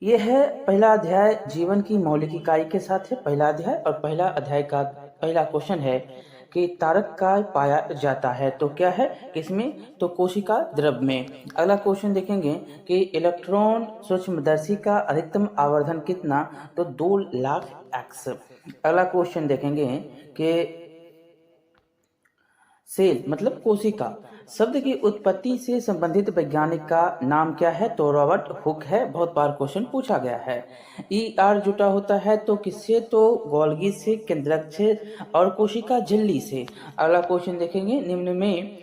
ये है पहला अध्याय जीवन की मौलिक इकाई के साथ है पहला अध्याय। और पहला अध्याय का पहला क्वेश्चन है कि तारक का पाया जाता है तो क्या है किसमें, तो कोशिका द्रव में। अगला क्वेश्चन देखेंगे कि इलेक्ट्रॉन सूक्ष्मदर्शी का अधिकतम आवर्धन कितना, तो 2 लाख एक्स। अगला क्वेश्चन देखेंगे कि सेल मतलब कोशिका शब्द की उत्पत्ति से संबंधित वैज्ञानिक का नाम क्या है, तो रॉबर्ट हुक है। बहुत बार क्वेश्चन पूछा गया है। आर जुटा होता है तो किससे, तो गोल्गी से, केंद्रक से और कोशिका झिल्ली से। अगला क्वेश्चन देखेंगे निम्न में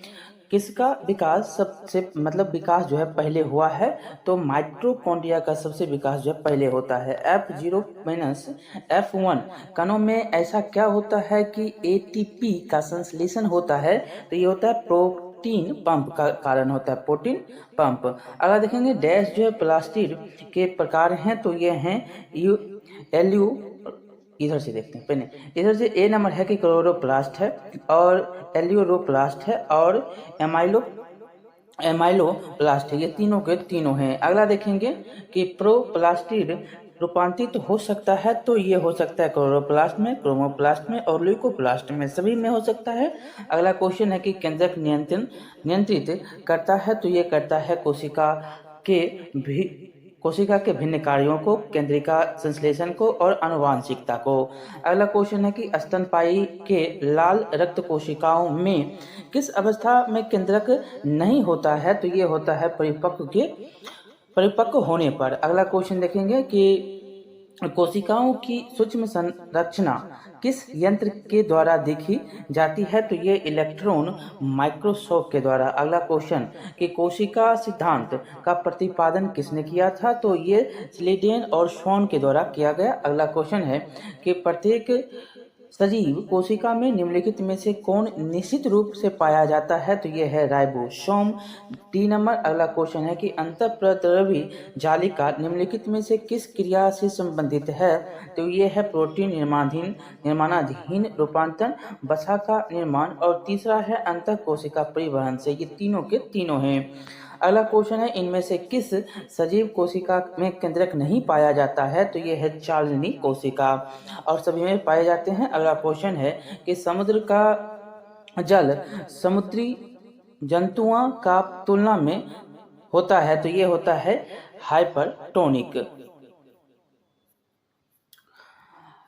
किसका विकास सबसे मतलब विकास जो है पहले हुआ है, तो माइटोकॉन्ड्रिया का सबसे विकास जो है पहले होता है। F0 माइनस F1 कणों में ऐसा क्या होता है कि एटीपी का संश्लेषण होता है, तो ये होता है प्रोटीन पंप का कारण होता है, प्रोटीन पंप। अगला देखेंगे डैश जो है प्लास्टिड के प्रकार हैं, तो ये हैं यू एलयू। इधर से देखते हैं पहले, इधर से ए नंबर है कि क्लोरोप्लास्ट है और एलियोरोप्लास्ट है और एमाइलोप्लास्ट है। ये तीनों के तीनों हैं। अगला देखेंगे कि प्रोप्लास्टिड रूपांतरित हो सकता है, तो ये हो सकता है क्लोरोप्लास्ट में, क्रोमोप्लास्ट में और ल्यूकोप्लास्ट में, सभी में हो सकता है। अगला क्वेश्चन है कि केंद्रक नियंत्रित करता है, तो ये करता है के भी कोशिका के भिन्न कार्यों को, केंद्रिका संश्लेषण को और आनुवांशिकता को। अगला क्वेश्चन है कि स्तनपायी के लाल रक्त कोशिकाओं में किस अवस्था में केंद्रक नहीं होता है, तो ये होता है परिपक्व होने पर। अगला क्वेश्चन देखेंगे कि कोशिकाओं की सूक्ष्म संरचना किस यंत्र के द्वारा देखी जाती है, तो ये इलेक्ट्रॉन माइक्रोस्कोप के द्वारा। अगला क्वेश्चन कि कोशिका सिद्धांत का प्रतिपादन किसने किया था, तो ये स्लीडेन और स्वॉन के द्वारा किया गया। अगला क्वेश्चन है कि प्रत्येक सजीव कोशिका में निम्नलिखित में से कौन निश्चित रूप से पाया जाता है, तो यह है राइबोसोम। D number. अगला क्वेश्चन है कि अंतःप्रद्रवी जालिका निम्नलिखित में से किस क्रिया से संबंधित है, तो यह है प्रोटीन निर्माणाधीन रूपांतरण, वसा का निर्माण और तीसरा है अंतः कोशिका परिवहन से। ये तीनों के तीनों हैं। अगला क्वेश्चन है इनमें से किस सजीव कोशिका में केंद्रक नहीं पाया जाता है, तो ये है चालनी कोशिका और सभी में पाए जाते हैं। अगला क्वेश्चन है कि समुद्र का जल समुद्री जंतुओं का तुलना में होता है, तो ये होता है हाइपरटोनिक।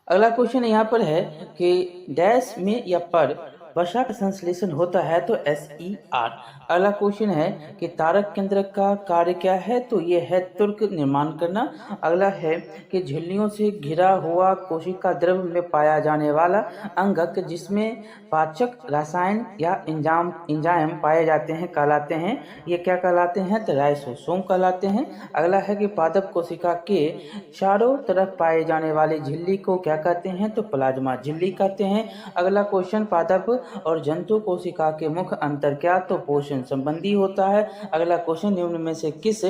अगला क्वेश्चन यहाँ पर है कि डैश में या पर वसा का संश्लेषण होता है, तो SER। अगला क्वेश्चन है कि तारक केंद्रक का कार्य क्या है, तो ये है तुर्क निर्माण करना। अगला है कि झिल्लियों से घिरा हुआ कोशिका द्रव में पाया जाने वाला अंगक जिसमें पाचक रसायन या इंजाइम पाए जाते हैं कहलाते हैं, ये क्या कहलाते हैं, तो राइसोसोम कहलाते हैं। अगला है कि पादप कोशिका के चारों तरफ पाए जाने वाली झिल्ली को क्या कहते हैं, तो प्लाज्मा झिल्ली कहते हैं। अगला क्वेश्चन पादप और जंतु कोशिका के मुख्य अंतर क्या, तो पोषण संबंधी होता है। अगला क्वेश्चन निम्न में से किस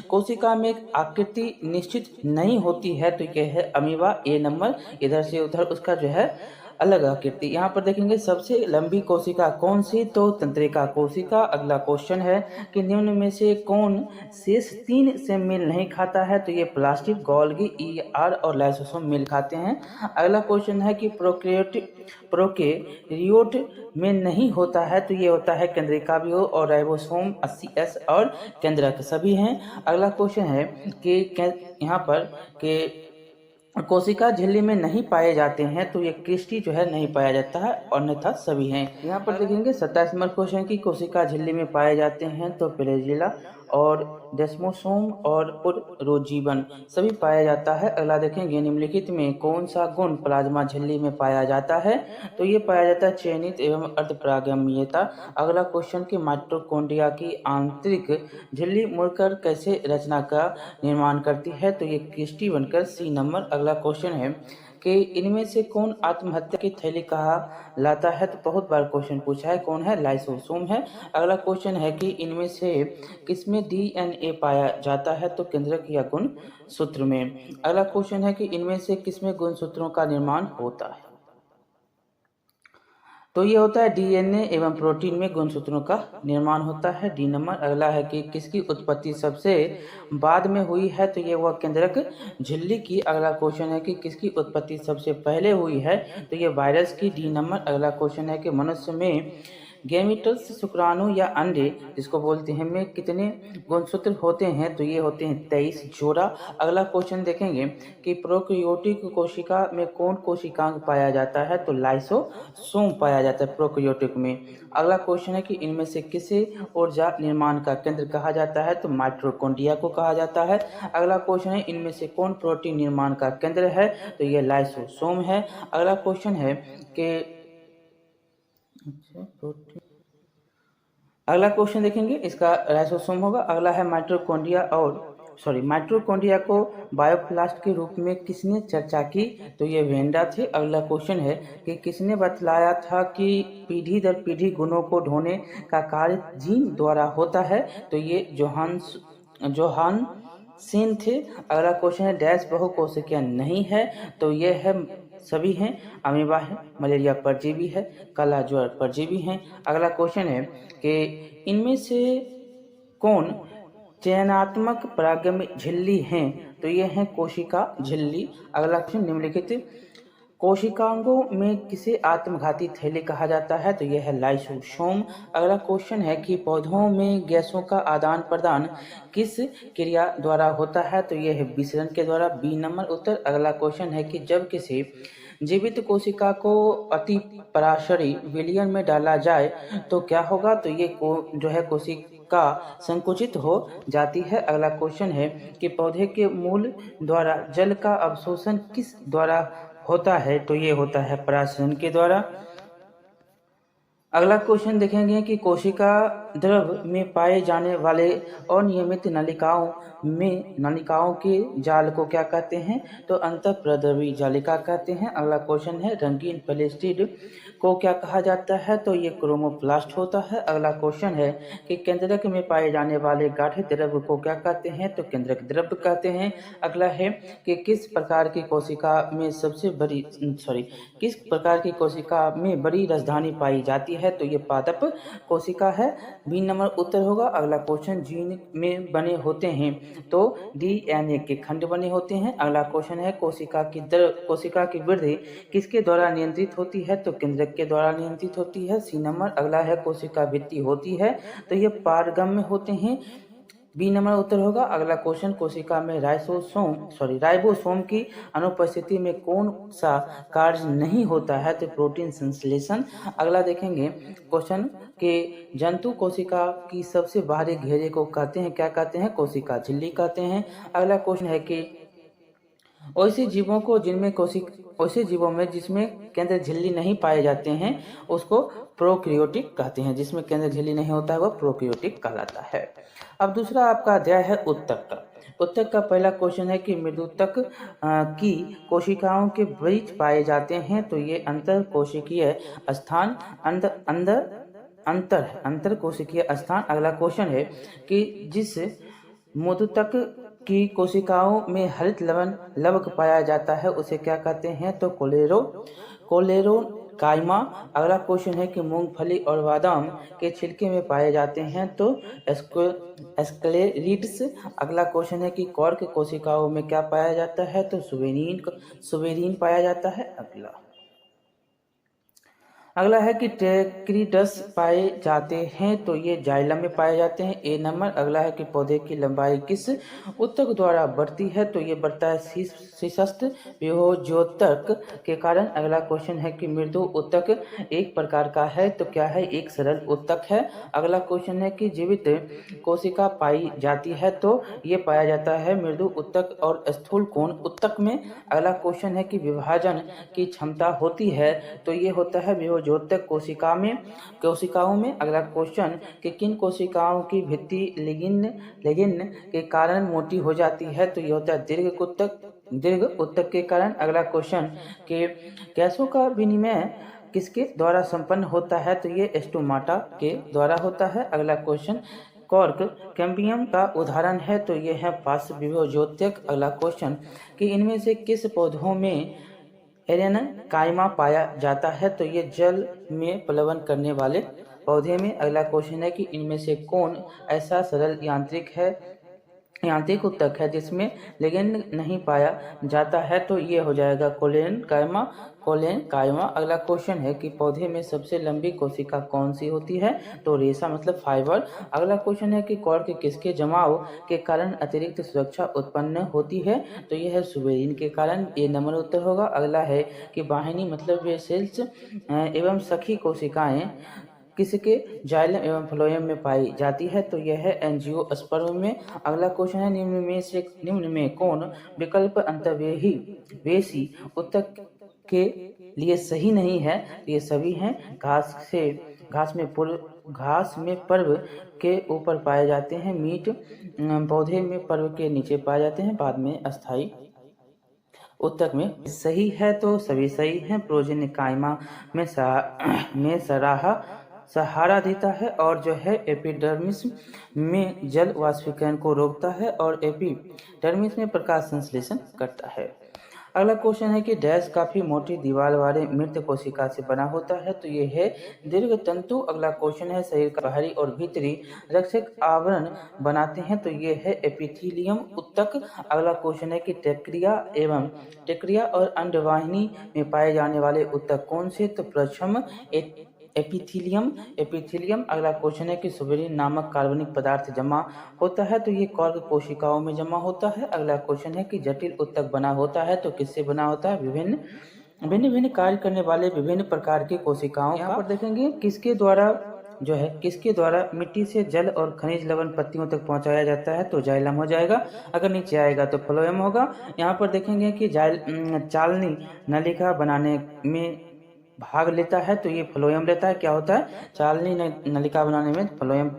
कोशिका में आकृति निश्चित नहीं होती है, तो यह है अमीबा। ए नंबर। इधर से उधर उसका जो है अलग आकृति। यहाँ पर देखेंगे सबसे लंबी कोशिका कौन सी, तो तंत्रिका कोशिका। अगला क्वेश्चन है कि निम्न में से कौन शेष 3 से मेल नहीं खाता है, तो ये प्लास्टिक, गोल्गी, ER और लाइसोसोम मेल खाते हैं। अगला क्वेश्चन है कि प्रोकैरियोट में नहीं होता है, तो ये होता है केंद्रिका भी हो और राइबोसोम 80S और केंद्रक सभी हैं। अगला क्वेश्चन है कि यहाँ पर कि कोशिका झिल्ली में नहीं पाए जाते हैं, तो ये क्रिस्टी जो है नहीं पाया जाता है, अन्यथा सभी हैं। यहाँ पर देखेंगे 27 नंबर क्वेश्चन की कोशिका झिल्ली में पाए जाते हैं, तो फ्लैजिला और डेस्मोसोम और पुनरुज्जीवन सभी पाया जाता है। अगला देखेंगे निम्नलिखित में कौन सा गुण प्लाज्मा झिल्ली में पाया जाता है, तो ये पाया जाता है चयनित एवं अर्धपरागम्यता। अगला क्वेश्चन की माइटोकॉन्ड्रिया की आंतरिक झिल्ली मुड़कर कैसे रचना का निर्माण करती है, तो ये क्रिस्टी बनकर। C number. अगला क्वेश्चन है कि इनमें से कौन आत्महत्या की थैली कहा लाता है, तो बहुत बार क्वेश्चन पूछा है, कौन है, लाइसोसोम है। अगला क्वेश्चन है कि इनमें से किसमें DNA पाया जाता है, तो केंद्रक या गुण सूत्र में। अगला क्वेश्चन है कि इनमें से किसमें गुण सूत्रों का निर्माण होता है। तो ये होता है डीएनए एवं प्रोटीन में गुणसूत्रों का निर्माण होता है। डी नंबर अगला है कि किसकी उत्पत्ति सबसे बाद में हुई है, तो ये हुआ केंद्रक झिल्ली की। अगला क्वेश्चन है कि किसकी उत्पत्ति सबसे पहले हुई है, तो ये वायरस की। डी नंबर अगला क्वेश्चन है कि मनुष्य में गैमीटल्स शुक्राणु या अंडे जिसको बोलते हैं में कितने गुणसूत्र होते हैं, तो ये होते हैं 23 जोड़ा। अगला क्वेश्चन देखेंगे कि प्रोकैरियोटिक कोशिका में कौन कोशिकांग पाया जाता है, तो लाइसोसोम पाया जाता है प्रोकैरियोटिक में। अगला क्वेश्चन है कि इनमें से किसे ऊर्जा निर्माण का केंद्र कहा जाता है, तो माइटोकॉन्ड्रिया को कहा जाता है। अगला क्वेश्चन है इनमें से कौन प्रोटीन निर्माण का केंद्र है, तो ये लाइसोसोम है। अगला क्वेश्चन है कि अगला क्वेश्चन देखेंगे इसका राइसोसोम होगा। अगला है माइटोकॉन्ड्रिया को बायोप्लास्ट के रूप में किसने चर्चा की, तो ये वेंडा थे। अगला क्वेश्चन है कि किसने बतलाया था कि पीढ़ी दर पीढ़ी गुणों को ढोने का कार्य जीन द्वारा होता है, तो ये जोहान सेन थे। अगला क्वेश्चन है डैश बहुकोशिकीय नहीं है, तो ये है सभी हैं, अमीबा है, मलेरिया परजीवी है, काला ज्वर परजीवी हैं। अगला क्वेश्चन है कि इनमें से कौन चयनात्मक परागम झिल्ली हैं, तो ये हैं कोशिका झिल्ली। अगला क्वेश्चन निम्नलिखित कोशिकांगों में किसे आत्मघाती थैली कहा जाता है, तो यह है लाइसोसोम। अगला क्वेश्चन है कि पौधों में गैसों का आदान प्रदान किस क्रिया द्वारा होता है, तो यह है विसरण के द्वारा। बी नंबर उत्तर। अगला क्वेश्चन है कि जब किसी जीवित कोशिका को अति पराशरी विलयन में डाला जाए तो क्या होगा, तो ये जो है कोशिका संकुचित हो जाती है। अगला क्वेश्चन है कि पौधे के मूल द्वारा जल का अवशोषण किस द्वारा होता है, तो ये होता है परासरण के द्वारा। अगला क्वेश्चन देखेंगे कि कोशिका द्रव में पाए जाने वाले अनियमित नलिकाओं के जाल को क्या कहते हैं, तो अंतःप्रद्रवी जालिका कहते हैं। अगला क्वेश्चन है रंगीन प्लेस्टिड को क्या कहा जाता है, तो ये क्रोमोप्लास्ट होता है। अगला क्वेश्चन है कि केंद्रक में पाए जाने वाले गाढ़े द्रव को क्या कहते हैं, तो केंद्रक द्रव कहते हैं। अगला है कि किस प्रकार की कोशिका में बड़ी राजधानी पाई जाती है, तो ये पादप कोशिका है। बी नंबर उत्तर होगा। अगला क्वेश्चन जीन में बने होते हैं, तो डीएनए के खंड बने होते हैं। अगला क्वेश्चन है कोशिका की वृद्धि किसके द्वारा नियंत्रित होती है, तो केंद्रक के द्वारा नियंत्रित होती है। सी नंबर अगला है कोशिका भित्ति होती है, तो ये पारगम्य होते हैं। बी नंबर उत्तर होगा। अगला क्वेश्चन कोशिका में राइबोसोम की अनुपस्थिति में कौन सा कार्य नहीं होता है, तो प्रोटीन संश्लेषण। अगला देखेंगे क्वेश्चन के जंतु कोशिका की सबसे बाहरी घेरे को कहते हैं, क्या कहते हैं, कोशिका झिल्ली कहते हैं। अगला क्वेश्चन है कि ऐसे जीवों में जिसमें केंद्र झिल्ली नहीं पाए जाते हैं उसको प्रोकैरियोटिक कहते हैं, जिसमें केंद्र झिल्ली नहीं होता है वह प्रोकैरियोटिक कहलाता है। अब दूसरा आपका अध्याय है उत्तक का। उत्तक का पहला क्वेश्चन है कि मृदुतक की कोशिकाओं के बीच पाए जाते हैं, तो ये अंतर कोशिकीय स्थान अंतर कोशिकीय स्थान। अगला क्वेश्चन है कि जिस मृदुतक की कोशिकाओं में हरित लवक पाया जाता है उसे क्या कहते हैं, तो कोलेरोकाइमा। अगला क्वेश्चन है कि मूंगफली और बादाम के छिलके में पाए जाते हैं, तो एस्क्लेरिड्स। अगला क्वेश्चन है कि कॉर्क कोशिकाओं में क्या पाया जाता है, तो सुवेरीन पाया जाता है। अगला है कि टेक्रिडस पाए जाते हैं, तो ये जाइलम में पाए जाते हैं। ए नंबर अगला है कि पौधे की लंबाई किस उत्तक द्वारा बढ़ती है, तो ये बढ़ता है शीर्षस्थ विभोजोत्तक के कारण। अगला क्वेश्चन है कि मृदु उत्तक एक प्रकार का है, तो क्या है, एक सरल उत्तक है। अगला क्वेश्चन है कि जीवित कोशिका पाई जाती है, तो ये पाया जाता है मृदु उत्तक और स्थूल कोण उत्तक में। अगला क्वेश्चन है कि विभाजन की क्षमता होती है, तो ये होता है विभोजोत्तक कोशिकाओं में। अगला क्वेश्चन कि किन कोशिकाओं की भित्ति लिगिन के कारण मोटी हो जाती है, तो ये होता है दीर्घ उत्तक के कारण। अगला क्वेश्चन कि गैसों का विनिमय किसके द्वारा संपन्न होता है, तो ये स्टोमाटा के द्वारा होता है। अगला क्वेश्चन कॉर्क कैम्बियम का उदाहरण है, तो ये है पार्श्व विभोजोत्तक। अगला क्वेश्चन कि इनमें से किस पौधों में एरेन कायमा पाया जाता है तो ये जल में प्लवन करने वाले पौधे में। अगला क्वेश्चन है कि इनमें से कौन ऐसा सरल यांत्रिक ऊतक है जिसमें लिगेंड नहीं पाया जाता है, तो ये हो जाएगा कोलेन कायमा। अगला क्वेश्चन है कि पौधे में सबसे लंबी कोशिका कौन सी होती है, तो रेशा मतलब फाइबर। अगला क्वेश्चन है कि कॉर्क किसके जमाव के कारण अतिरिक्त सुरक्षा उत्पन्न होती है, तो यह है सुबेरिन के कारण। ये नंबर उत्तर होगा। अगला है कि वाहिनी मतलब वे सेल्स एवं सखी कोशिकाएं किसके जाइलम एवं फ्लोएम में पाई जाती है, तो यह है एंजियोस्पर्म में। अगला क्वेश्चन है निम्न में कौन विकल्प अंतर्वेशी ऊतक के लिए सही नहीं है, ये सभी हैं। घास में पर्व के ऊपर पाए जाते हैं, मीट पौधे में पर्व के नीचे पाए जाते हैं, बाद में अस्थाई ऊतक में सही है, तो सभी सही हैं। प्रोजन कायमा में सहारा देता है और जो है एपिडर्मिस में जल वाष्पीकरण को रोकता है और एपिडर्मिस में प्रकाश संश्लेषण करता है। अगला क्वेश्चन है कि डैश काफी मोटी दीवार वाले मृत कोशिका से बना होता है, तो ये है दीर्घ तंतु। अगला क्वेश्चन है शरीर का बाहरी और भीतरी रक्षक आवरण बनाते हैं, तो ये है एपिथीलियम ऊतक। अगला क्वेश्चन है कि टेक्रिया और अंडवाहिनी में पाए जाने वाले ऊतक कौन से, तो प्रथम एपिथीलियम। अगला क्वेश्चन है कि सुबेरिन नामक कार्बनिक पदार्थ जमा होता है, तो ये कॉर्क कोशिकाओं में जमा होता है। अगला क्वेश्चन है कि जटिल ऊतक बना होता है, तो किससे बना होता है, विभिन्न कार्य करने वाले विभिन्न प्रकार की कोशिकाओं। यहाँ पर देखेंगे किसके द्वारा मिट्टी से जल और खनिज लवण पत्तियों तक पहुंचाया जाता है, तो जाइलम हो जाएगा। अगर नीचे आएगा तो फ्लोएम होगा। यहाँ पर देखेंगे कि चालनी नलिका बनाने में भाग लेता है, तो ये फ्लोएम लेता है। क्या होता है, चालनी नलिका बनाने में फ्लोएम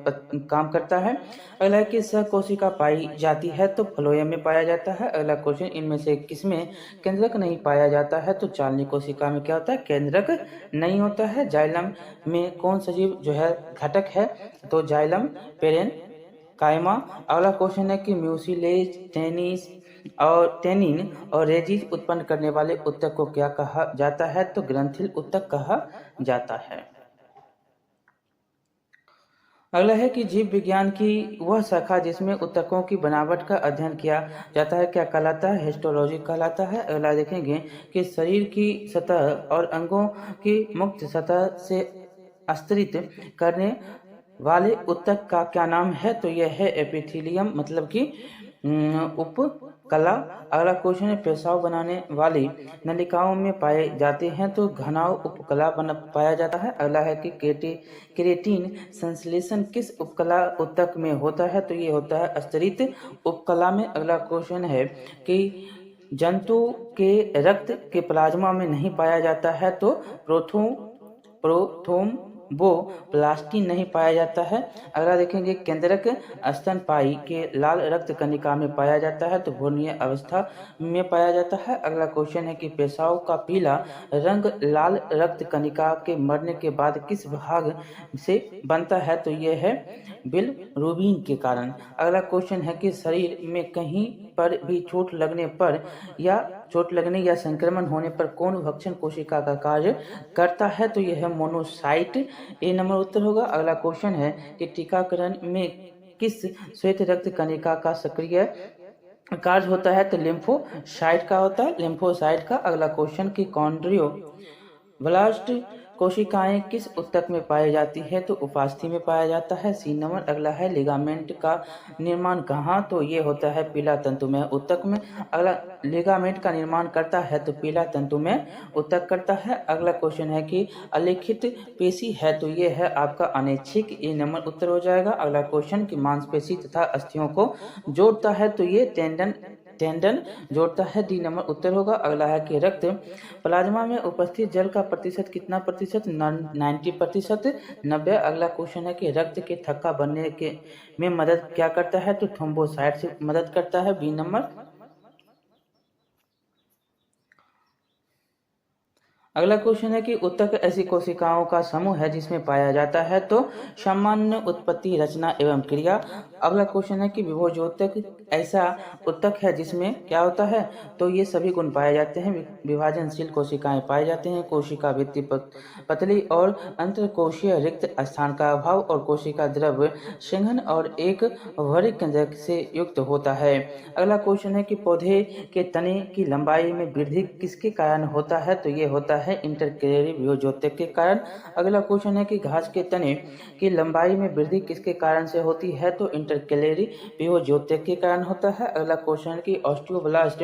काम करता है। अगला है कि सहकोशिका पाई जाती है, तो फ्लोएम में पाया जाता है। अगला क्वेश्चन इनमें से किसमें केंद्रक नहीं पाया जाता है, तो चालनी कोशिका में क्या होता है, केंद्रक नहीं होता है। जाइलम में कौन सजीव जो है घटक है, तो जाइलम पेरेन कायमा। अगला क्वेश्चन है कि म्यूसिलेज टेनिन और रेजिज उत्पन्न करने वाले ऊतक को क्या कहा जाता है, तो ग्रंथिल ऊतक कहा जाता है। अगला है कि जीव विज्ञान की वह शाखा जिसमें ऊतकों की बनावट का अध्ययन किया जाता है, क्या कहलाता है, हिस्टोलॉजी कहलाता है। अगला देखेंगे कि शरीर की सतह और अंगों की मुक्त सतह से स्तरित करने वाले ऊतक का क्या नाम है, तो यह है एपिथीलियम मतलब कि उपकला। अगला क्वेश्चन है पेशाब बनाने वाली नलिकाओं में पाए जाते हैं, तो घनाव उपकला पाया जाता है। अगला है कि केरेटिन संश्लेषण किस उपकला ऊतक में होता है, तो ये होता है स्तरित उपकला में। अगला क्वेश्चन है कि जंतु के रक्त के प्लाज्मा में नहीं पाया जाता है, तो प्लास्टिन नहीं पाया जाता है। अगला देखेंगे केंद्रक स्तनपायी के लाल रक्त कणिका में पाया जाता है, तो भ्रूणीय अवस्था में पाया जाता है। अगला क्वेश्चन है कि पेशाब का पीला रंग लाल रक्त कणिका के मरने के बाद किस भाग से बनता है, तो यह है बिलरुबिन के कारण। अगला क्वेश्चन है कि शरीर में कहीं पर भी चोट लगने या संक्रमण होने पर कौन भक्षण कोशिका का कार्य करता है, तो यह है मोनोसाइट। ए नंबर उत्तर होगा। अगला क्वेश्चन है कि टीकाकरण में किस श्वेत रक्त कणिका का सक्रिय कार्य होता है, तो लिम्फोसाइट का होता है, लिम्फोसाइट का। अगला क्वेश्चन की कॉन्ड्रियोब्लास्ट कोशिकाएं किस ऊतक में पाई जाती है, तो उपास्थि में पाया जाता है, सी नंबर। अगला है लिगामेंट का निर्माण कहाँ, तो ये होता है पीला तंतुमय ऊतक में। अगला लिगामेंट का निर्माण करता है, तो पीला तंतुमय ऊतक करता है। अगला क्वेश्चन है कि अलिखित पेशी है, तो ये है आपका अनैच्छिक, ए नंबर उत्तर हो जाएगा। अगला क्वेश्चन की मांसपेशी तथा अस्थियों को जोड़ता है, तो ये टेंडन जोड़ता है, डी नंबर उत्तर होगा। अगला है कि रक्त प्लाज्मा में उपस्थित जल का प्रतिशत कितना प्रतिशत, 90%, 90। अगला क्वेश्चन है कि रक्त के थक्का बनने में मदद क्या करता है, तो थ्रोम्बोसाइट से मदद करता है, बी नंबर। अगला क्वेश्चन है कि उत्तक ऐसी कोशिकाओं का समूह है जिसमें पाया जाता है तो सामान्य उत्पत्ति, रचना एवं क्रिया। अगला क्वेश्चन है कि विभोजोतक ऐसा उत्तक है जिसमें क्या होता है तो ये सभी गुण पाए जाते हैं। विभाजनशील कोशिकाएं पाए जाते हैं, कोशिका भित्ति पतली और अंतरकोशीय रिक्त स्थान का अभाव और कोशिका द्रव सिंघन और एक वरिक केंद्रक से युक्त होता है। अगला क्वेश्चन है कि पौधे के तने की लंबाई में वृद्धि किसके कारण होता है तो ये होता है इंटरकैलरी विभोजोतक के कारण। अगला क्वेश्चन है कि घास के तने की लंबाई में वृद्धि किसके कारण से होती है तो इंटरकैलरी विभोजोतक के कारण होता है। अगला क्वेश्चन है कि ऑस्टियोब्लास्ट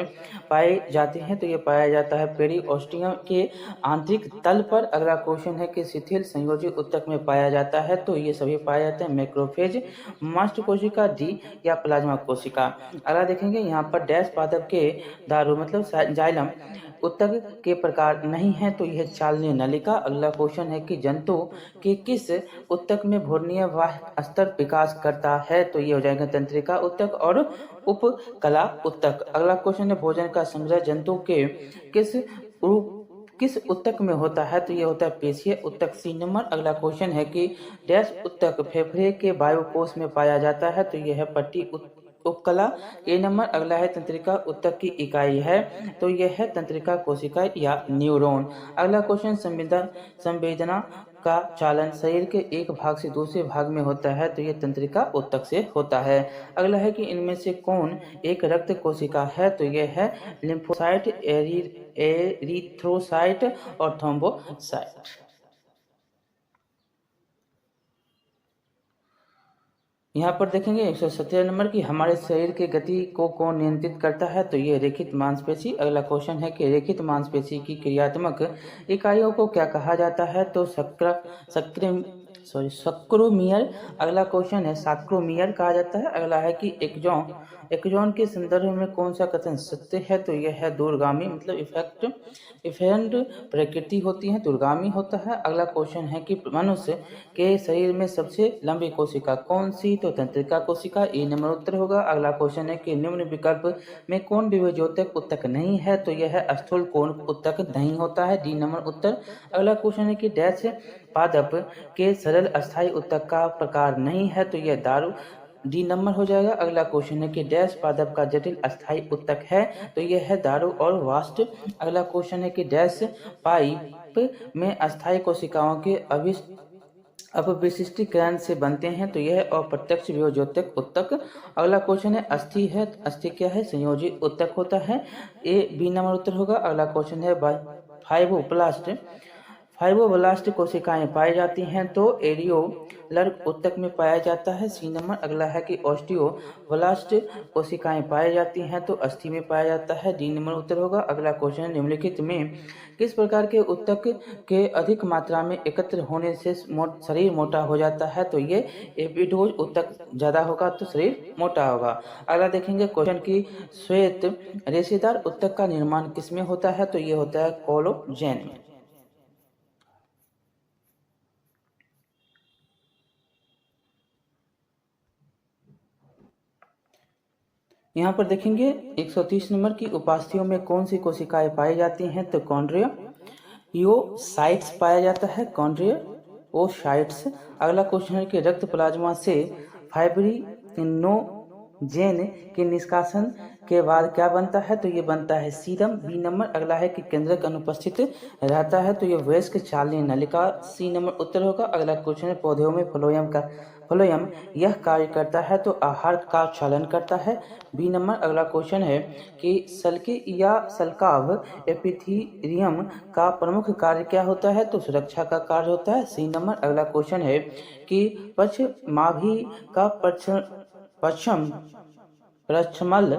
पाए जाते हैं तो ये पाया जाता है पेरिओस्टियम के आंतरिक तल पर। अगला क्वेश्चन है कि शिथिल संयोजी उत्तक में पाया जाता है तो ये सभी पाए जाते हैं मैक्रोफेज, मास्ट कोशिका, डी या प्लाज्मा कोशिका। अगला देखेंगे यहाँ पर डैश पादप के दारू मतलब जाइलम उत्तक के प्रकार नहीं है तो यह चालनीय नलिका। अगला क्वेश्चन है कि जंतु के किस उत्तक में भ्रूणीय वाह्य स्तर विकास करता है तो ये हो जाएगा तंत्रिका उत्तक और उपकला उत्तक। अगला क्वेश्चन है भोजन का संग्रह जंतु के किस उत्तक में होता है तो ये होता है पेशीय उत्तक, सी नंबर। अगला क्वेश्चन है कि डैश उत्तक फेफड़े के वायुकोश में पाया जाता है तो यह है पट्टी उपकला, ए नंबर। अगला है तंत्रिका उत्तक की इकाई है तो यह है तंत्रिका कोशिका या न्यूरॉन। अगला क्वेश्चन संवेदना का चालन शरीर के एक भाग से दूसरे भाग में होता है तो यह तंत्रिका उत्तक से होता है। अगला है कि इनमें से कौन एक रक्त कोशिका है तो यह है लिम्फोसाइट, एरिथ्रोसाइट और थ्रोम्बोसाइट। यहाँ पर देखेंगे 117 नंबर की हमारे शरीर के गति को कौन नियंत्रित करता है तो ये रेखित मांसपेशी। अगला क्वेश्चन है कि रेखित मांसपेशी की क्रियात्मक इकाइयों को क्या कहा जाता है तो सक्रोमियर। अगला क्वेश्चन है साक्रोमियर कहा जाता है। अगला है कि एक्जॉन के संदर्भ में कौन सा कथन सत्य है तो यह है दूरगामी मतलब इफेरेंट प्रकृति होती है, दूरगामी होता है। अगला क्वेश्चन है कि मनुष्य के शरीर में सबसे लंबी कोशिका कौन सी तो तंत्रिका कोशिका, ए नंबर उत्तर होगा। अगला क्वेश्चन है कि निम्न विकल्प में कौन विभोजोतक उत्तक नहीं है तो यह है स्थूल कोण उत्तक नहीं होता है, डी नंबर उत्तर। अगला क्वेश्चन है कि डैश पादप के सरल अस्थायी उत्तक का प्रकार नहीं है तो यह दारू, डी नंबर हो जाएगा। अगला क्वेश्चन है कि डैश पादप का जटिल अस्थायी उत्तक है तो यह है दारू और वास्ट। अगला क्वेश्चन है कि डैश पाइप में अस्थायी कोशिकाओं के अपविशिष्टीकरण से बनते हैं तो यह अप्रत्यक्ष विभोजोतक उत्तक। अगला क्वेश्चन है अस्थि है, अस्थि क्या है संयोजी उत्तक होता है, ए बी नंबर उत्तर होगा। अगला क्वेश्चन है फाइब्रोब्लास्ट कोशिकाएं पाई जाती हैं तो एरियोलर उत्तक में पाया जाता है, सी नंबर। अगला है कि ऑस्टियोब्लास्ट कोशिकाएं पाई जाती हैं तो अस्थि में पाया जाता है, डी नंबर उत्तर होगा। अगला क्वेश्चन है निम्नलिखित में किस प्रकार के उत्तक के अधिक मात्रा में एकत्र होने से शरीर मोटा हो जाता है तो ये एपिडोज उत्तक ज्यादा होगा तो शरीर मोटा होगा। अगला देखेंगे क्वेश्चन की श्वेत रेशेदार उत्तक का निर्माण किसमें होता है तो ये होता है कोलोजेन में। यहाँ पर देखेंगे 130 नंबर की उपास्थियों में कौन सी कोशिकाएं पाई जाती हैं तो कॉन्ड्रियोसाइट्स पाया जाता है, कॉन्ड्रियोसाइट्स। अगला क्वेश्चन है कि रक्त प्लाज्मा से फाइब्रिनोजेन के निष्कासन के बाद क्या बनता है तो ये बनता है सीरम, बी नंबर। अगला है कि केंद्रक अनुपस्थित रहता है तो ये वयस्क चालनीय नलिका, सी नंबर उत्तर होगा। अगला क्वेश्चन है पौधों में फ्लोयम यह कार्य करता है तो आहार का क्षालन करता है, बी नंबर। अगला क्वेश्चन है कि सल्के या सल्काव एपिथीलियम का प्रमुख कार्य क्या होता है तो सुरक्षा का कार्य होता है, सी नंबर। अगला क्वेश्चन है कि पक्षमाभि का पश्चमल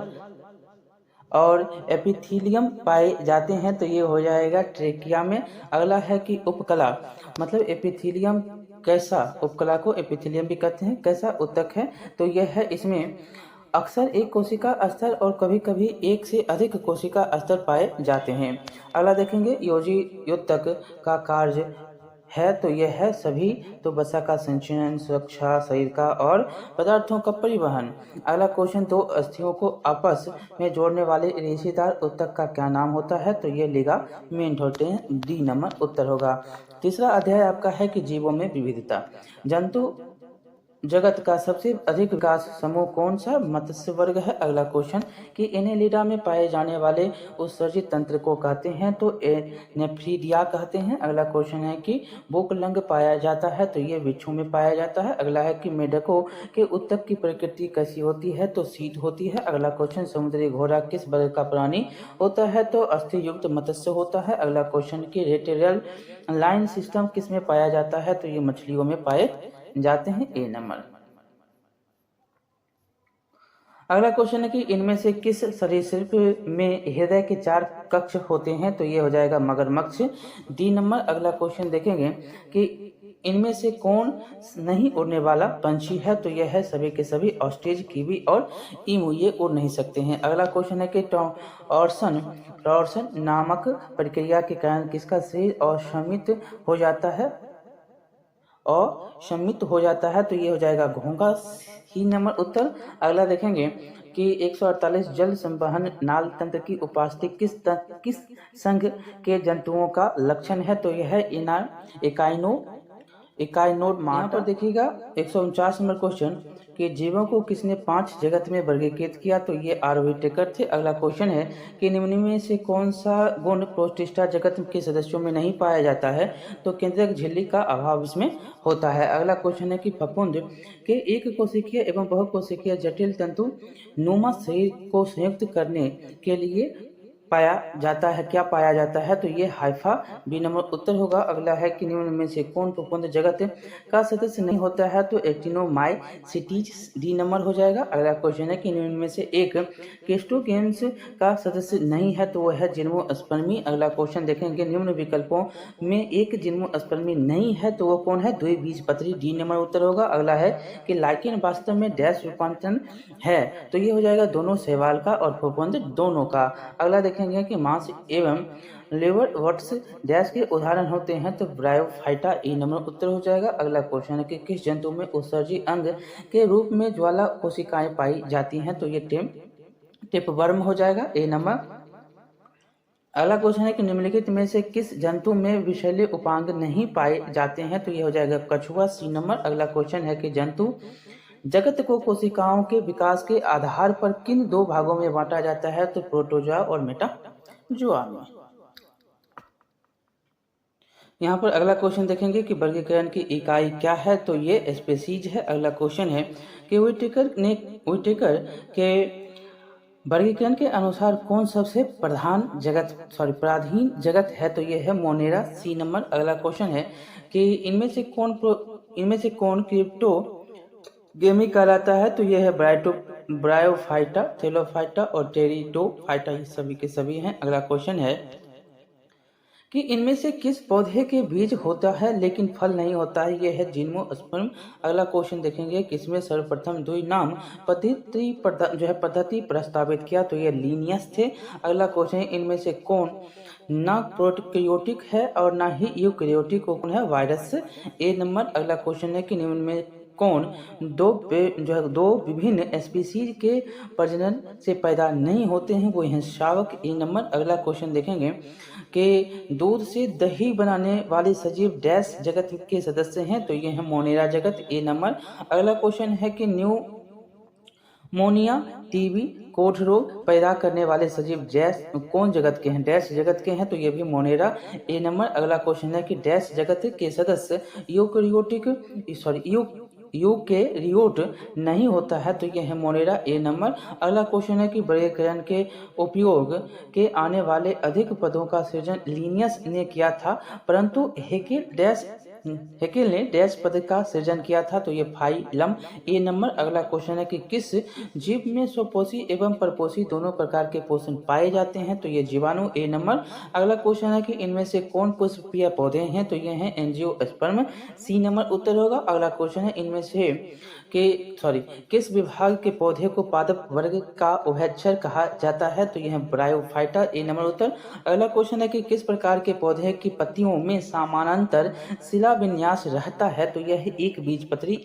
और एपिथीलियम पाए जाते हैं तो ये हो जाएगा ट्रेकिया में। अगला है कि उपकला मतलब एपिथीलियम कैसा, उपकला को एपिथेलियम भी कहते हैं, कैसा उत्तक है तो यह है इसमें अक्सर एक कोशिका स्तर और कभी कभी एक से अधिक कोशिका स्तर पाए जाते हैं। अगला देखेंगे योजी उत्तक का कार्य है तो यह है सभी, तो वसा का संचयन, सुरक्षा शरीर का और पदार्थों का परिवहन। अगला क्वेश्चन, दो अस्थियों को आपस में जोड़ने वाले रेशेदार ऊतक का क्या नाम होता है, तो ये लिगामेंट होते हैं। डी नंबर उत्तर होगा। तीसरा अध्याय आपका है कि जीवों में विविधता। जंतु जगत का सबसे अधिक विकास समूह कौन सा मत्स्य वर्ग है। अगला क्वेश्चन कि एनेलिडा में पाए जाने वाले उत्सर्जित तंत्र को कहते हैं, तो नेफ्रीडिया कहते हैं। अगला क्वेश्चन है कि बुकलंग पाया जाता है, तो ये बिच्छू में पाया जाता है। अगला है कि मेढकों के ऊतक की प्रकृति कैसी होती है, तो शीत होती है। अगला क्वेश्चन, समुद्री घोड़ा किस वर्ग का प्राणी होता है, तो अस्थि युक्त मत्स्य होता है। अगला क्वेश्चन कि रेटेरियल लाइन सिस्टम किस में पाया जाता है, तो ये मछलियों में पाए जाते हैं। ए नंबर। अगला क्वेश्चन है कि इनमें से किस सरीसृप में हृदय के 4 कक्ष होते हैं, तो ये हो जाएगा मगरमच्छ। D number. अगला क्वेश्चन देखेंगे कि इनमें से कौन नहीं उड़ने वाला पंछी है, तो यह है सभी के सभी ऑस्ट्रिच, कीवी और ईमू, ये उड़ नहीं सकते हैं। अगला क्वेश्चन है कि टॉर्सन नामक प्रक्रिया के कारण किसका शरीर अशमित हो जाता है, तो ये हो जाएगा घोंघा। ही नंबर उत्तर। अगला देखेंगे कि 148 जल संवहन नाल तंत्र की उपस्थिति किस संघ के जंतुओं का लक्षण है, तो यह है इकाइनोड। यहाँ पर देखिएगा 149 नंबर क्वेश्चन कि जीवों को किसने 5 जगत में वर्गीकृत किया, तो ये आर्विटेकर थे। अगला क्वेश्चन है कि निम्न में से कौन सा गुण प्रोटिस्टा जगत के सदस्यों में नहीं पाया जाता है, तो केंद्रक झिल्ली का अभाव इसमें होता है। अगला क्वेश्चन है कि फफूंद के एक कोशिकीय एवं बहुकोशिकीय जटिल तंतु नुमा शरीर को संयुक्त करने के लिए पाया जाता है, क्या पाया जाता है, तो ये हाइफा। बी नंबर उत्तर होगा। अगला है कि निम्न में से कौन फफूंद जगत का सदस्य नहीं होता है, तो एक्टिनोमाइसिटीज। डी नंबर हो जाएगा। अगला क्वेश्चन है कि निम्न में से एक केस्टोगेन्स का सदस्य नहीं है, तो वह है जिम्नोस्पर्मी। अगला क्वेश्चन देखेंगे निम्न विकल्पों में एक जिम्नोस्पर्मी नहीं है, तो वो कौन है, द्विबीजपत्री। डी नंबर उत्तर होगा। अगला है कि लाइकेन वास्तव में डैश रूपांतरण है, तो ये हो जाएगा दोनों शैवाल का और फफूंद दोनों का। अगला देखेंगे कि मांस एवं लिवर वट्स डैश के उदाहरण होते हैं, तो ब्रायोफाइटा। ई नंबर उत्तर हो जाएगा। अगला क्वेश्चन है कि किस जंतु में उत्सर्जी अंग के रूप में ज्वाला कोशिकाएं पाई जाती हैं, तो ये टेपवर्म हो जाएगा। ए नंबर। अगला क्वेश्चन है कि निम्नलिखित में से किस जंतु में विषैले उपांग नहीं पाए जाते हैं, तो ये हो जाएगा कछुआ। सी नंबर। अगला क्वेश्चन है कि जंतु जगत को कोशिकाओं के विकास के आधार पर किन 2 भागों में बांटा जाता है, तो प्रोटोजोआ और मेटाजोआ में। यहाँ पर अगला क्वेश्चन देखेंगे कि वर्गीकरण की इकाई क्या है, तो ये स्पीशीज है। अगला क्वेश्चन है कि व्हिटेकर के वर्गीकरण के अनुसार कौन सबसे पराधीन जगत है, तो ये है मोनेरा। C number. अगला क्वेश्चन है कि इनमें से कौन क्रिप्टो गेमी कहलाता है, तो यह है ब्रायोफाइटा, थेलोफाइटा और टेरिडोफाइटा, ये सभी के सभी हैं। अगला क्वेश्चन है कि इनमें से किस पौधे के बीज होता है लेकिन फल नहीं होता है, यह है जिम्नोस्पर्म। अगला क्वेश्चन देखेंगे किसमें सर्वप्रथम द्विनाम पद्धति प्रस्तावित किया, तो यह लीनियस थे। अगला क्वेश्चन है इनमें से कौन ना प्रोकैरियोटिक है और ना ही यूकैरियोटिक, कौन है, वायरस। ए नंबर। अगला क्वेश्चन है कि निम्न में कौन दो विभिन्न स्पीशीज के प्रजनन से पैदा नहीं होते हैं, वो हैं शावक। ए नंबर। अगला क्वेश्चन देखेंगे कि दूध से दही बनाने वाले सजीव डैश जगत के सदस्य हैं, तो ये है मोनेरा जगत। ए नंबर। अगला क्वेश्चन है कि न्यूमोनिया, टीबी, कोढ़ रोग पैदा करने वाले सजीव कौन जगत के हैं, डैश जगत के हैं, तो ये भी मोनेरा। ए नंबर। अगला क्वेश्चन है कि डैश जगत के सदस्य यूकेरियोट नहीं होता है, तो यह है मोनेरा। ए नंबर। अगला क्वेश्चन है कि वर्गीकरण के उपयोग के आने वाले अधिक पदों का सृजन लीनियस ने किया था, परंतु हेके डैश हेकेल ने डैश पद का सृजन किया था, तो ये फाइलम। ए नंबर अगला क्वेश्चन है कि किस जीव में स्वपोषी एवं परपोषी दोनों प्रकार के पोषण पाए जाते हैं, तो ये जीवाणु। ए नंबर अगला क्वेश्चन है कि इनमें से कौन पुष्पीय पौधे हैं, तो ये हैं एंजियोस्पर्म। सी नंबर उत्तर होगा। अगला क्वेश्चन है इनमें से किस विभाग के पौधे को पादप वर्ग का उभयचर कहा जाता है, तो यह ब्रायोफाइटा। ए नंबर उत्तर। अगला क्वेश्चन है कि किस प्रकार के पौधे की पत्तियों में समानांतर शिला विन्यास रहता है, तो यह एक बीजपत्री।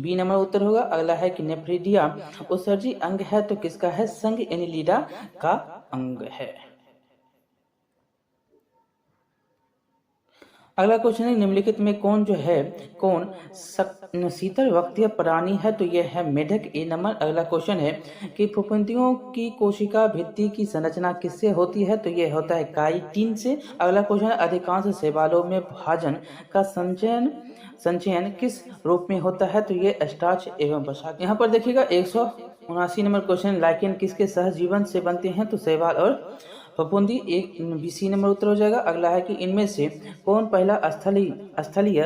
बी नंबर उत्तर होगा। अगला है कि नेफ्रिडिया उत्सर्जी अंग है, तो किसका है, संघ एनिलिडा का अंग है। अगला क्वेश्चन है निम्नलिखित में कौन शीतल वक्तीय प्राणी है, तो यह है मेढक। ए नंबर अगला क्वेश्चन है कि फफूंदियों की कोशिका भित्ति की संरचना किससे होती है, तो यह होता है काइटिन से। अगला क्वेश्चन है अधिकांश शैवालों में भाजन का संचयन किस रूप में होता है, तो ये स्टार्च एवं वसा। यहाँ पर देखिएगा 179 नंबर क्वेश्चन, लाइकेन किसके सहजीवन से बनते हैं, तो शैवाल और फफूंदी। एक बीसी नंबर उत्तर हो जाएगा। अगला है कि इनमें से कौन पहला स्थलीय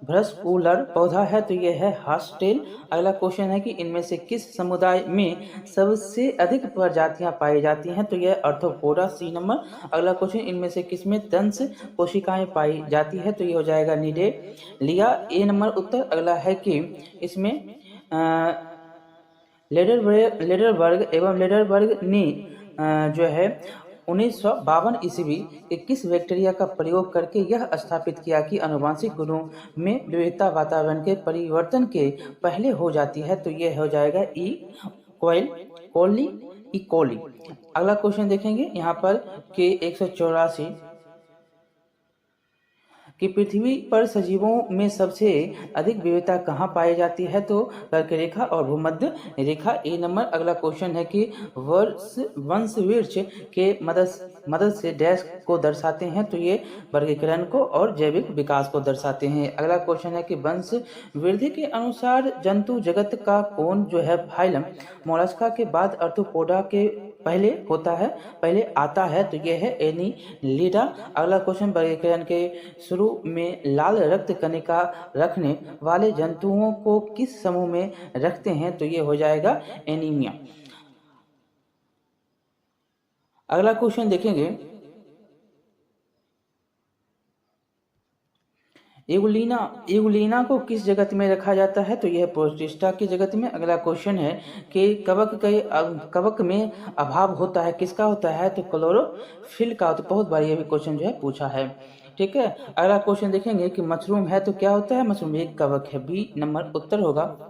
भ्रस्कुलर पौधा है, तो यह है हॉर्सटेल। अगला क्वेश्चन है कि इनमें से किस समुदाय में सबसे अधिक प्रजातियां पाई जाती हैं, तो यह आर्थ्रोपोडा। सी नंबर अगला क्वेश्चन इनमें से किसमें दंश कोशिकाएं पाई जाती है, तो यह हो जाएगा निडेलिया। ए नंबर उत्तर। अगला है कि इसमें लेडरबर्ग एवं लेडरबर्ग ने जो है 1952 ईस्वी के किस बैक्टीरिया का प्रयोग करके यह स्थापित किया कि आनुवंशिक गुणों में विविधता वातावरण के परिवर्तन के पहले हो जाती है, तो यह हो जाएगा ई कोली। अगला क्वेश्चन देखेंगे यहाँ पर कि 184 कि पृथ्वी पर सजीवों में सबसे अधिक विविधता कहाँ पाई जाती है, तो कर्क रेखा और भूमध्य रेखा। ए नंबर अगला क्वेश्चन है कि वंश वृक्ष के मदद से डैश को दर्शाते हैं, तो ये वर्गीकरण को और जैविक विकास को दर्शाते हैं। अगला क्वेश्चन है कि वंश वृद्धि के अनुसार जंतु जगत का कौन जो है फाइलम मोलस्का के बाद आर्थ्रोपोडा के पहले आता है, तो यह है एनिलिडा। अगला क्वेश्चन वर्गीकरण के शुरू में लाल रक्त कणिका रखने वाले जंतुओं को किस समूह में रखते हैं, तो यह हो जाएगा एनीमिया। अगला क्वेश्चन देखेंगे एगुलीना को किस जगत में रखा जाता है, तो यह प्रोटिस्टा की जगत में। अगला क्वेश्चन है कि कवक में अभाव होता है, किसका होता है, तो क्लोरोफिल का। तो बहुत बार ये भी क्वेश्चन जो है पूछा है, ठीक है। अगला क्वेश्चन देखेंगे कि मशरूम है तो क्या होता है, मशरूम एक कवक है। बी नंबर उत्तर होगा।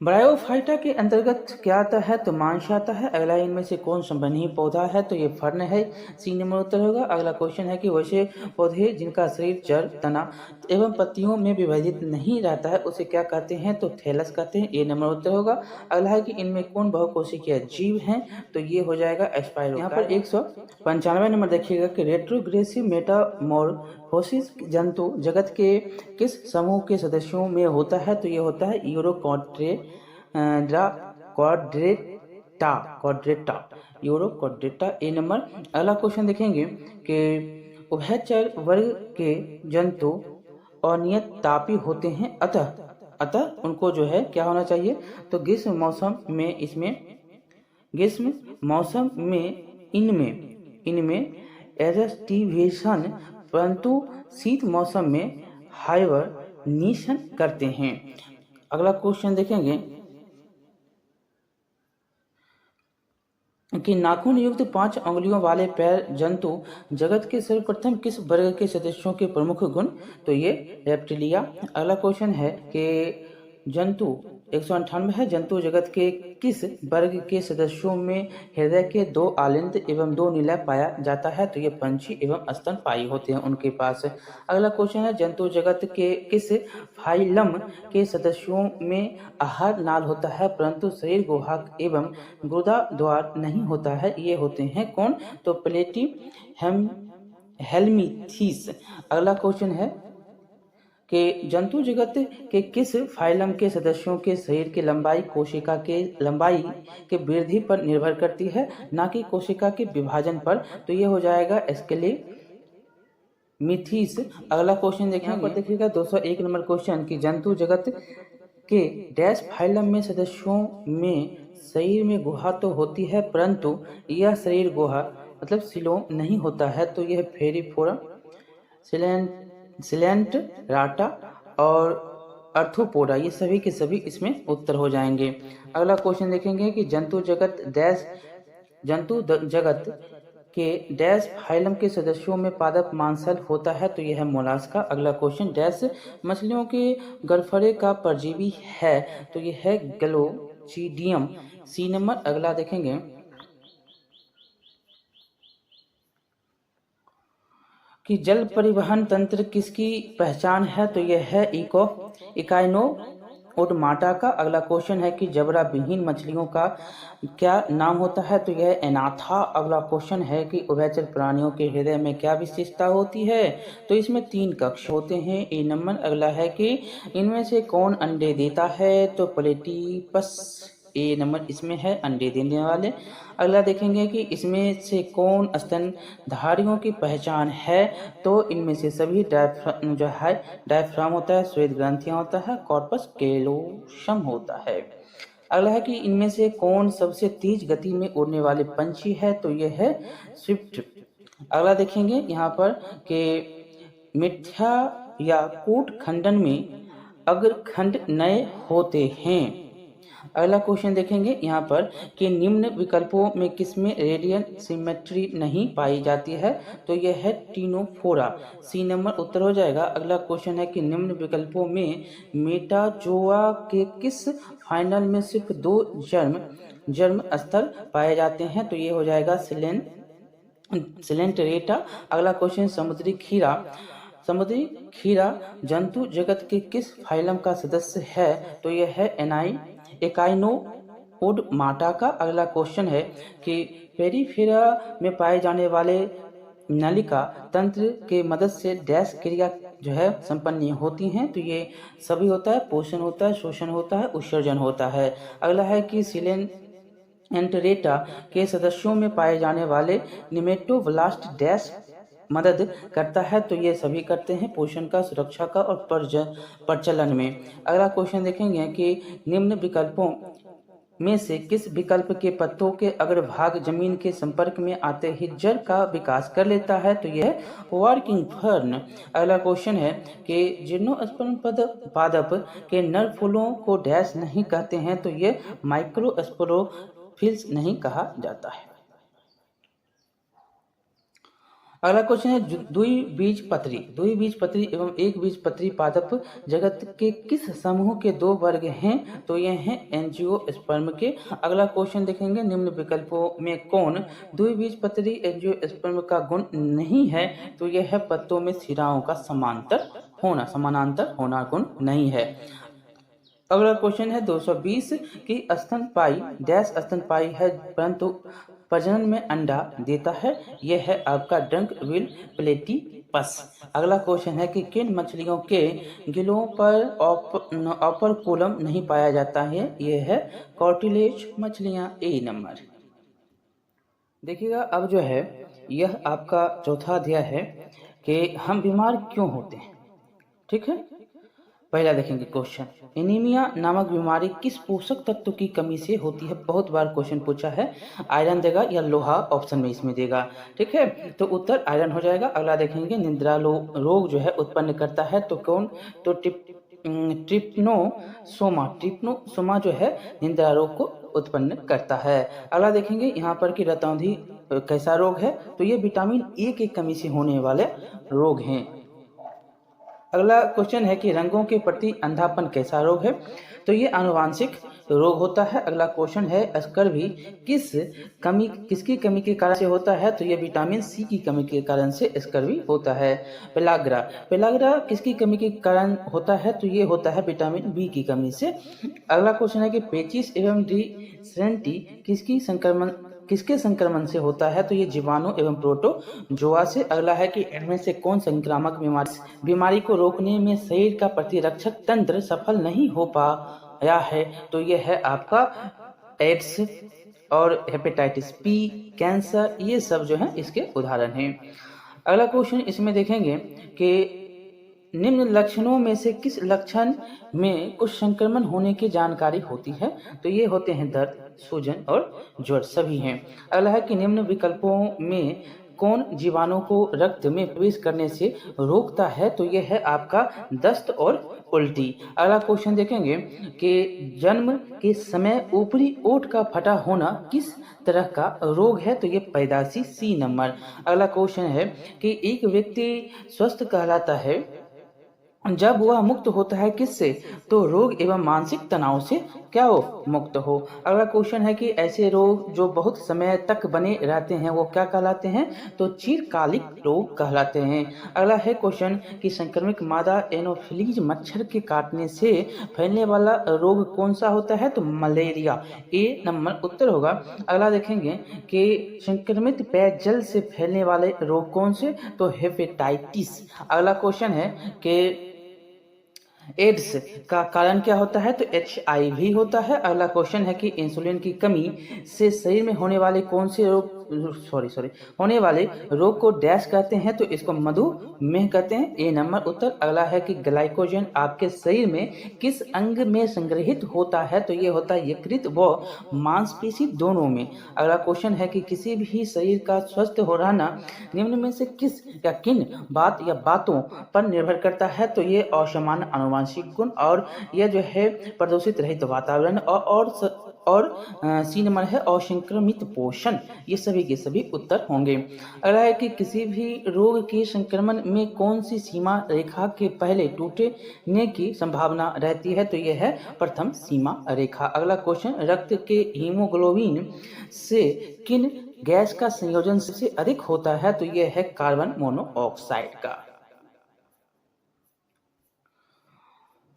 ब्रायोफाइटा के अंतर्गत क्या आता है, तो मांस आता है। अगला इनमें से कौन संवहनी पौधा है, तो ये फर्न है। सी नंबर उत्तर होगा। अगला क्वेश्चन है कि वैसे पौधे जिनका शरीर जड़, तना एवं पत्तियों में विभाजित नहीं रहता है उसे क्या कहते हैं, तो थैलस कहते हैं। ए नंबर उत्तर होगा। अगला है कि इनमें कौन बहुकोशिकीय जीव हैं, तो ये हो जाएगा स्पाइरो। यहाँ पर 195 नंबर देखिएगा कि रेट्रोग्रेसिव मेटामॉर्फोसिस जंतु जगत के किस समूह के सदस्यों में होता है, तो ये होता है यूरोक्वाड्रेटा। ए नंबर अगला क्वेश्चन देखेंगे कि उभयचर वर्ग के जंतु अनियत तापी होते हैं, अतः उनको जो है क्या होना चाहिए, तो ग्रीष्म मौसम में इनमें एरस्टिवेशन, परंतु शीत मौसम में हाइबरनेशन करते हैं। अगला क्वेश्चन देखेंगे कि नाखून युक्त 5 अंगुलियों वाले पैर जंतु जगत के सर्वप्रथम किस वर्ग के सदस्यों के प्रमुख गुण, तो ये रेप्टिलिया। अगला क्वेश्चन है कि जंतु 198 है, जंतु जगत के किस वर्ग के सदस्यों में हृदय के 2 आलिंद एवं 2 निलय पाया जाता है, तो ये पंछी एवं स्तनपायी होते हैं उनके पास। अगला क्वेश्चन है जंतु जगत के किस फाइलम के सदस्यों में आहार नाल होता है परंतु शरीर गुहा एवं गुदा द्वार नहीं होता है, ये होते हैं कौन, तो प्लेटी हेल्मिथीस। अगला क्वेश्चन है कि जंतु जगत के किस फाइलम के सदस्यों के शरीर की लंबाई कोशिका के लंबाई के वृद्धि पर निर्भर करती है, ना कि कोशिका के विभाजन पर। तो ये हो जाएगा स्केली मिथीस। अगला क्वेश्चन देखिए, यहाँ पर देखिएगा 201 नंबर क्वेश्चन कि जंतु जगत के डैश फाइलम में सदस्यों में शरीर में गुहा तो होती है, परंतु यह शरीर गुहा मतलब सिलोम नहीं होता है। तो यह फेरीफोरम, सिलेंट राटा और अर्थोपोडा, ये सभी के सभी इसमें उत्तर हो जाएंगे। अगला क्वेश्चन देखेंगे कि जंतु जगत के डैश फाइलम के सदस्यों में पादप मांसल होता है। तो यह है मोलास्का। अगला क्वेश्चन, डैश मछलियों के गलफड़े का परजीवी है। तो यह है ग्लोचिडियम। सी नंबर। अगला देखेंगे कि जल परिवहन तंत्र किसकी पहचान है। तो यह है इकाइनो ओडमाटा का। अगला क्वेश्चन है कि जबड़ा विहीन मछलियों का क्या नाम होता है। तो यह एनाथा। अगला क्वेश्चन है कि उभयचर प्राणियों के हृदय में क्या विशेषता होती है। तो इसमें 3 कक्ष होते हैं। ए नंबर। अगला है कि इनमें से कौन अंडे देता है। तो प्लेटिपस ए नंबर इसमें है अंडे देने वाले। अगला देखेंगे कि इसमें से कौन स्तनधारियों की पहचान है। तो इनमें से सभी डायफ्राम होता है, श्वेत ग्रंथियां होता है, कॉर्पस कैलोसम होता है। अगला है कि इनमें से कौन सबसे तेज गति में उड़ने वाले पंछी है। तो यह है स्विफ्ट। अगला देखेंगे यहाँ पर कि मिथ्या या कूट खंडन में अग्रखंड नए होते हैं। अगला क्वेश्चन देखेंगे यहाँ पर कि निम्न विकल्पों में किसमें रेडियल सिमेट्री नहीं पाई जाती है। तो यह है टीनोफोरा। सी नंबर उत्तर हो जाएगा। अगला क्वेश्चन है कि निम्न विकल्पों में मेटाजोआ के किस फाइनल में सिर्फ 2 जर्म स्तर पाए जाते हैं। तो ये हो जाएगा सिलेंटरेटा। अगला क्वेश्चन, समुद्री खीरा जंतु जगत के किस फाइलम का सदस्य है। तो यह है एकाइनो ओडमाटा का। अगला क्वेश्चन है कि पेरिफेरा में पाए जाने वाले नलिका तंत्र के मदद से डैश क्रिया जो है संपन्न होती हैं। तो ये सभी होता है, पोषण होता है, शोषण होता है, उत्सर्जन होता है। अगला है कि सिलेंटरेटा के सदस्यों में पाए जाने वाले निमेटोब्लास्ट डैश मदद करता है। तो ये सभी करते हैं पोषण का, सुरक्षा का और प्रचलन में। अगला क्वेश्चन देखेंगे कि निम्न विकल्पों में से किस विकल्प के पत्तों के अग्रभाग जमीन के संपर्क में आते ही जड़ का विकास कर लेता है। तो यह वर्किंग फर्न। अगला क्वेश्चन है कि जिम्नोस्पर्म पादप के नर फूलों को डैश नहीं कहते हैं। तो ये माइक्रोस्पोरोफिल्स नहीं कहा जाता है। अगला क्वेश्चन है द्विबीजपत्री एवं एक बीजपत्री पादप जगत के किस समूह के 2 वर्ग हैं। तो ये हैं एंजियोस्पर्म के। अगला क्वेश्चन देखेंगे, निम्न विकल्पों में कौन द्विबीजपत्री एंजियोस्पर्म का गुण नहीं है। तो यह है पत्तों में शिराओं का समानांतर होना गुण नहीं है। अगला क्वेश्चन है 220 की स्तनपायी डैश स्तनपायी है परंतु प्रजनन में अंडा देता है। यह है आपका डंक विल प्लेटिपस। अगला क्वेश्चन है कि किन मछलियों के गिलों पर ऑपरकुलम नहीं पाया जाता है। यह है कार्टिलेज मछलियां। ए नंबर। देखिएगा अब जो है यह आपका चौथा अध्याय है कि हम बीमार क्यों होते हैं। ठीक है, पहला देखेंगे क्वेश्चन, एनीमिया नामक बीमारी किस पोषक तत्व की कमी से होती है। बहुत बार क्वेश्चन पूछा है, आयरन देगा या लोहा ऑप्शन में इसमें देगा। ठीक है, तो उत्तर आयरन हो जाएगा। अगला देखेंगे, निद्रा रोग जो है उत्पन्न करता है तो कौन। तो ट्रिप्नोसोमा जो है निद्रा रोग को उत्पन्न करता है। अगला देखेंगे यहाँ पर कि रतौंधी कैसा रोग है। तो ये विटामिन ए की कमी से होने वाले रोग हैं। अगला क्वेश्चन है कि रंगों के प्रति अंधापन कैसा रोग है। तो ये आनुवांशिक रोग होता है। अगला क्वेश्चन है स्कर्वी किसकी कमी के कारण से होता है। तो ये विटामिन सी की कमी के कारण से स्कर्वी होता है। पेलाग्रा किसकी कमी के कारण होता है। तो ये होता है विटामिन बी की कमी से। अगला क्वेश्चन है कि पेचिस एवं डिसेंट्री किसकी किसके संक्रमण से होता है? तो ये जीवाणु एवं प्रोटोजोआ से। अगला है कि इनमें से कौन संक्रामक बीमारी को रोकने में शरीर का प्रतिरक्षक तंत्र सफल नहीं हो पाया है? तो ये है आपका एड्स और हेपेटाइटिस बी, कैंसर, ये सब जो है इसके उदाहरण हैं। अगला क्वेश्चन इसमें देखेंगे कि निम्न लक्षणों में से किस लक्षण में कुछ संक्रमण होने की जानकारी होती है? तो ये होते हैं दर्द, सूजन और ज्वर, सभी हैं। अगला है कि निम्न विकल्पों में कौन जीवाणु को रक्त में प्रवेश करने से रोकता है? तो ये है आपका दस्त और उल्टी। अगला क्वेश्चन देखेंगे कि जन्म के समय ऊपरी ओठ का फटा होना किस तरह का रोग है? तो ये पैदाशी, सी नंबर। अगला क्वेश्चन है कि एक व्यक्ति स्वस्थ कहलाता है जब वह मुक्त होता है किससे? तो रोग एवं मानसिक तनाव से क्या हो? मुक्त हो। अगला क्वेश्चन है कि ऐसे रोग जो बहुत समय तक बने रहते हैं वो क्या कहलाते हैं? तो चिरकालिक रोग कहलाते हैं। अगला है क्वेश्चन कि संक्रमित मादा एनोफिलीज मच्छर के काटने से फैलने वाला रोग कौन सा होता है? तो मलेरिया, ए नंबर उत्तर होगा। अगला देखेंगे कि संक्रमित पेयजल से फैलने वाले रोग कौन से? तो हेपेटाइटिस। अगला क्वेश्चन है कि एड्स का कारण क्या होता है? तो HIV होता है। अगला क्वेश्चन है कि इंसुलिन की कमी से शरीर में होने वाले कौन से रोग होने वाले रोग को डैश कहते हैं? तो इसको मधुमेह कहते हैं, ए नंबर उत्तर। अगला है कि ग्लाइकोजन आपके शरीर में किस अंग में संग्रहित होता है? तो ये होता है यकृत व मांसपेशी दोनों में। अगला क्वेश्चन है कि किसी भी शरीर का स्वस्थ हो रहना निम्न में से किस या किन बात या बातों पर निर्भर करता है? तो ये असामान्य आनुवंशिक गुण और यह जो है प्रदूषित रहित वातावरण और सी नंबर है असंक्रमित पोषण। ये सभी के सभी उत्तर होंगे। अगला है कि किसी भी रोग के संक्रमण में कौन सी सीमा रेखा के पहले टूटने की संभावना रहती है? तो यह है प्रथम सीमा रेखा। अगला क्वेश्चन, रक्त के हीमोग्लोबिन से किन गैस का संयोजन सबसे अधिक होता है? तो यह है कार्बन मोनोऑक्साइड का।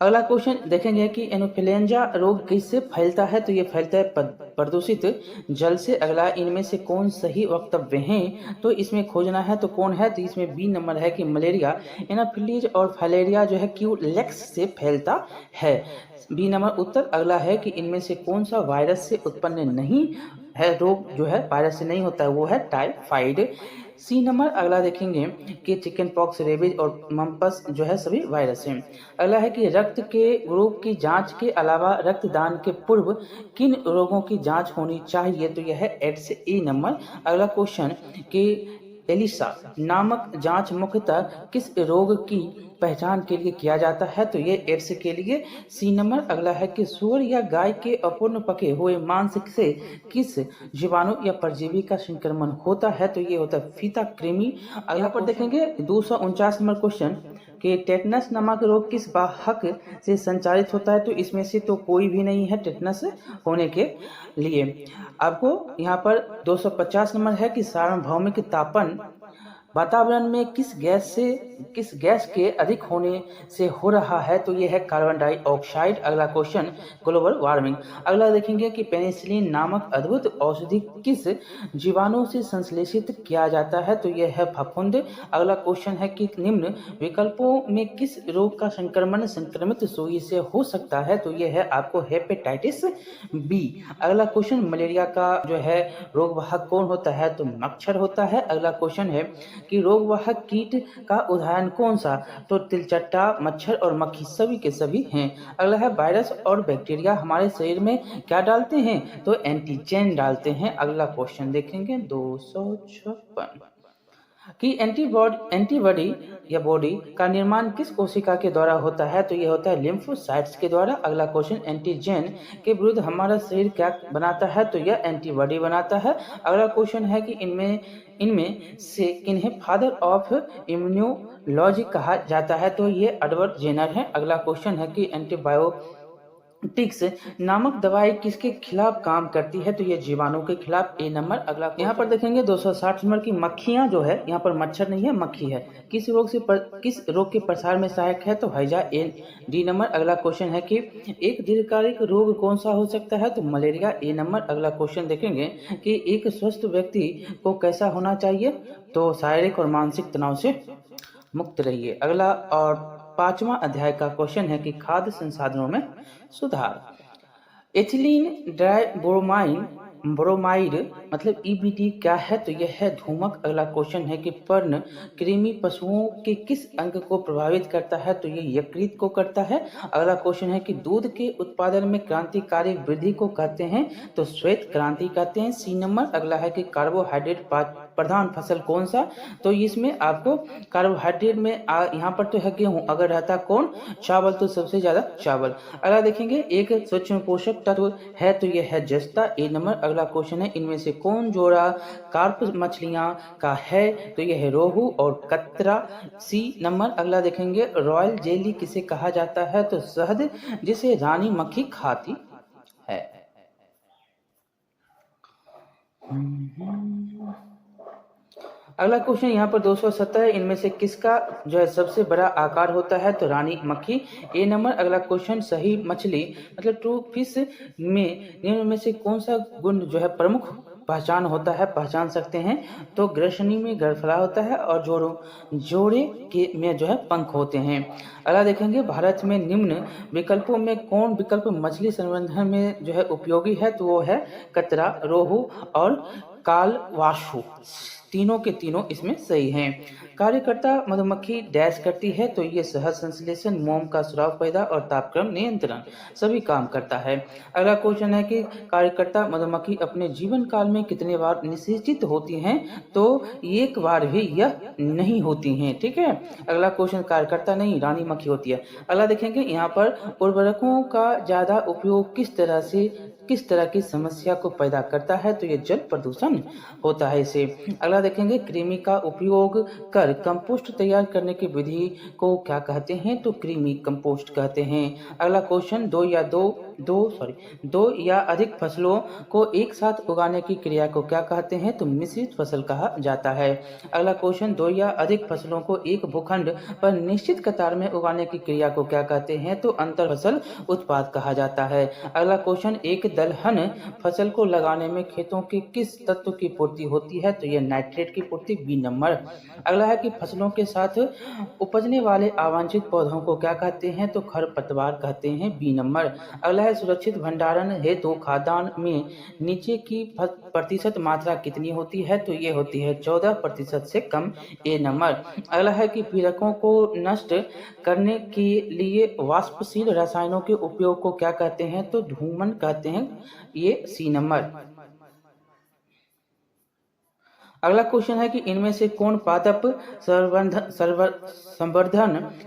अगला क्वेश्चन देखेंगे कि इन्फ्लुएंजा रोग किससे फैलता है? तो ये फैलता है प्रदूषित जल से। अगला, इनमें से कौन सही वक्तव्य हैं? तो इसमें खोजना है तो कौन है? तो इसमें बी नंबर है कि मलेरिया, एनाफिलीज और फाइलेरिया जो है क्यूलेक्स से फैलता है, बी नंबर उत्तर। अगला है कि इनमें से कौन सा वायरस से उत्पन्न नहीं है? रोग जो है वायरस से नहीं होता है, वो है टाइफाइड, सी नंबर। अगला देखेंगे कि चिकन पॉक्स, रेबीज और मम्पस जो है सभी वायरस हैं। अगला है कि रक्त के ग्रुप की जांच के अलावा रक्तदान के पूर्व किन रोगों की जांच होनी चाहिए? तो यह है एड्स, ए नंबर। अगला क्वेश्चन कि एलिसा नामक जांच मुख्यतः किस रोग की पहचान के लिए किया जाता है? तो ये एड्स के लिए, सी नंबर। अगला है कि सूअर या गाय के अपूर्ण पके हुए मांस से किस जीवाणु या परजीवी का संक्रमण होता है? तो ये होता है फीता कृमि। यहाँ पर देखेंगे 249 नंबर क्वेश्चन कि टेटनस नामक रोग किस वाहक से संचारित होता है? तो इसमें से तो कोई भी नहीं है टेटनस होने के लिए। आपको यहाँ पर 250 नंबर है कि सार्वभौमिक तापन वातावरण में किस गैस के अधिक होने से हो रहा है? तो ये है कार्बन डाइऑक्साइड। अगला क्वेश्चन, ग्लोबल वार्मिंग। अगला देखेंगे कि पेनिसिलिन नामक अद्भुत औषधि किस जीवाणु से संश्लेषित किया जाता है? तो यह है फफूंद। अगला क्वेश्चन है कि निम्न विकल्पों में किस रोग का संक्रमण संक्रमित सुई से हो सकता है? तो यह है आपको हेपेटाइटिस बी। अगला क्वेश्चन, मलेरिया का जो है रोग वाहक कौन होता है? तो मच्छर होता है। अगला क्वेश्चन है कि रोगवाहक कीट का उदाहरण कौन सा? तो तिलचट्टा, मच्छर और मक्खी सभी के सभी हैं। अगला है वायरस और बैक्टीरिया हमारे शरीर में क्या डालते हैं? तो एंटीजन डालते हैं। अगला क्वेश्चन देखेंगे 256 कि एंटीबॉडी या बॉडी का निर्माण किस कोशिका के द्वारा होता है? तो यह होता है लिम्फोसाइट्स के द्वारा। अगला क्वेश्चन, एंटीजन के विरुद्ध हमारा शरीर क्या बनाता है? तो यह एंटीबॉडी बनाता है। अगला क्वेश्चन है कि इनमें से किन्हें फादर ऑफ इम्यूनोलॉजी कहा जाता है? तो ये एडवर्ड जेनर है। अगला क्वेश्चन है कि टिक्स नामक दवाई किसके खिलाफ काम करती है? तो ये जीवाणु के खिलाफ, ए नंबर। अगला यहाँ पर देखेंगे 260 नंबर की मक्खियां जो है, यहाँ पर मच्छर नहीं है, मक्खी है, किस रोग के प्रसार में सहायक है? तो हैजा, ए डी नंबर। अगला क्वेश्चन है कि एक दीर्घकालिक रोग कौन सा हो सकता है? तो मलेरिया, ए नंबर। अगला क्वेश्चन देखेंगे कि एक स्वस्थ व्यक्ति को कैसा होना चाहिए? तो शारीरिक और मानसिक तनाव से मुक्त रहिए। अगला और 5वां अध्याय का क्वेश्चन है कि खाद्य संसाधनों में सुधार। एथिलीन डाइब्रोमाइन ब्रोमाइड मतलब ईबीडी क्या है? तो यह है धूमक। अगला क्वेश्चन है कि पर्ण कृमि पशुओं के किस अंग को प्रभावित करता है? तो ये यकृत को करता है। अगला क्वेश्चन है कि दूध के उत्पादन में क्रांतिकारी वृद्धि को कहते हैं? तो श्वेत क्रांति कहते हैं, सी नंबर। अगला है कि कार्बोहाइड्रेट प्रधान फसल कौन सा? तो इसमें आपको कार्बोहाइड्रेट में यहाँ पर तो है गेहूं, अगर रहता कौन? चावल, तो सबसे ज्यादा चावल। अगला देखेंगे एक सूक्ष्म पोषक तत्व है, तो यह है जस्ता, ए नंबर। अगला क्वेश्चन है इनमें से कौन जोड़ा कार्प मछलियां का है? तो यह है रोहू और कतरा, सी नंबर। अगला देखेंगे रॉयल जेली किसे कहा जाता है? तो शहद जिसे रानी मक्खी खाती है। अगला क्वेश्चन यहाँ पर 270 है, इनमें से किसका जो है सबसे बड़ा आकार होता है? तो रानी मक्खी, ए नंबर। अगला क्वेश्चन सही मछली मतलब ट्रू फिश में निम्न में से कौन सा गुण जो है प्रमुख पहचान होता है, पहचान सकते हैं? तो ग्रसनी में गरफला होता है और जोड़े के में जो है पंख होते हैं। अगला देखेंगे भारत में निम्न विकल्पों में कौन विकल्प मछली संवर्धन में जो है उपयोगी है? तो वो है कतरा, रोहू और कालवाशु, तीनों के तीनों इसमें सही हैं। कार्यकर्ता मधुमक्खी डैश करती है? तो ये शहद संश्लेषण, मोम का स्राव पैदा और तापक्रम नियंत्रण सभी काम करता है। अगला क्वेश्चन है कि कार्यकर्ता मधुमक्खी अपने जीवन काल में कितने बार निषेचित होती हैं? तो एक बार भी यह नहीं होती हैं, ठीक है। अगला क्वेश्चन कार्यकर्ता नहीं, रानी मक्खी होती है। अगला देखेंगे यहाँ पर उर्वरकों का ज्यादा उपयोग किस तरह की समस्या को पैदा करता है? तो ये जल प्रदूषण होता है इसे। अगला देखेंगे कृमि का उपयोग कर कंपोस्ट तैयार करने की विधि को क्या कहते हैं? तो कृमि कंपोस्ट कहते हैं। अगला क्वेश्चन दो या अधिक फसलों को एक साथ उगाने की क्रिया को क्या कहते हैं? तो मिश्रित फसल कहा जाता है। अगला क्वेश्चन दो या अधिक फसलों को एक भूखंड पर निश्चित कतार में उगाने की क्रिया को क्या कहते हैं? तो अंतर फसल उत्पाद कहा जाता है। अगला क्वेश्चन एक दलहन फसल को लगाने में खेतों के किस तत्व की पूर्ति होती है? तो यह नाइट्रेट की पूर्ति, बी नंबर। अगला है कि फसलों के साथ उपजने वाले अवांछित पौधों को क्या कहते हैं? तो खरपतवार कहते हैं, बी नंबर। अगला है सुरक्षित भंडारण हेतु खाद्यान्न में नीचे की प्रतिशत मात्रा कितनी होती है? तो ये होती है 14% से कम, ए नंबर। अगला है कि पीड़कों को नष्ट करने के लिए वाष्पशील रसायनों के उपयोग को क्या कहते हैं? तो धूमन कहते हैं, ये सी नंबर। अगला क्वेश्चन है कि इनमें से कौन पादप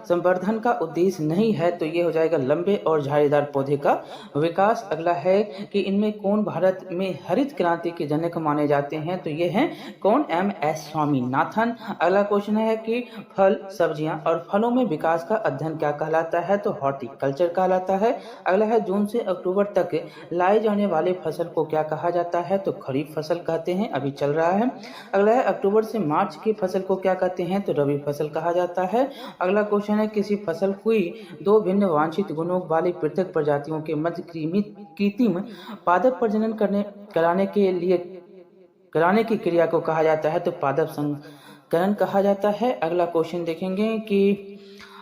संवर्धन का उद्देश्य नहीं है? तो ये हो जाएगा लंबे और झाड़ीदार पौधे का विकास। अगला है कि इनमें कौन भारत में हरित क्रांति के जनक माने जाते हैं? तो ये हैं कौन? MS स्वामीनाथन। अगला क्वेश्चन है कि फल, सब्जियां और फलों में विकास का अध्ययन क्या कहलाता है? तो हॉर्टिकल्चर कहलाता है। अगला है जून से अक्टूबर तक लाई जाने वाले फसल को क्या कहा जाता है? तो खरीफ फसल कहते हैं, अभी चल रहा है। अगला है अक्टूबर से मार्च की फसल को क्या कहते हैं? तो रबी फसल कहा जाता है। अगला क्वेश्चन है किसी फसल हुई दो भिन्न वांछित गुणों वाली पृथक प्रजातियों के मध्य कृत्रिम पादप प्रजनन कराने की क्रिया को कहा जाता है? तो पादप संकरण कहा जाता है। अगला क्वेश्चन देखेंगे कि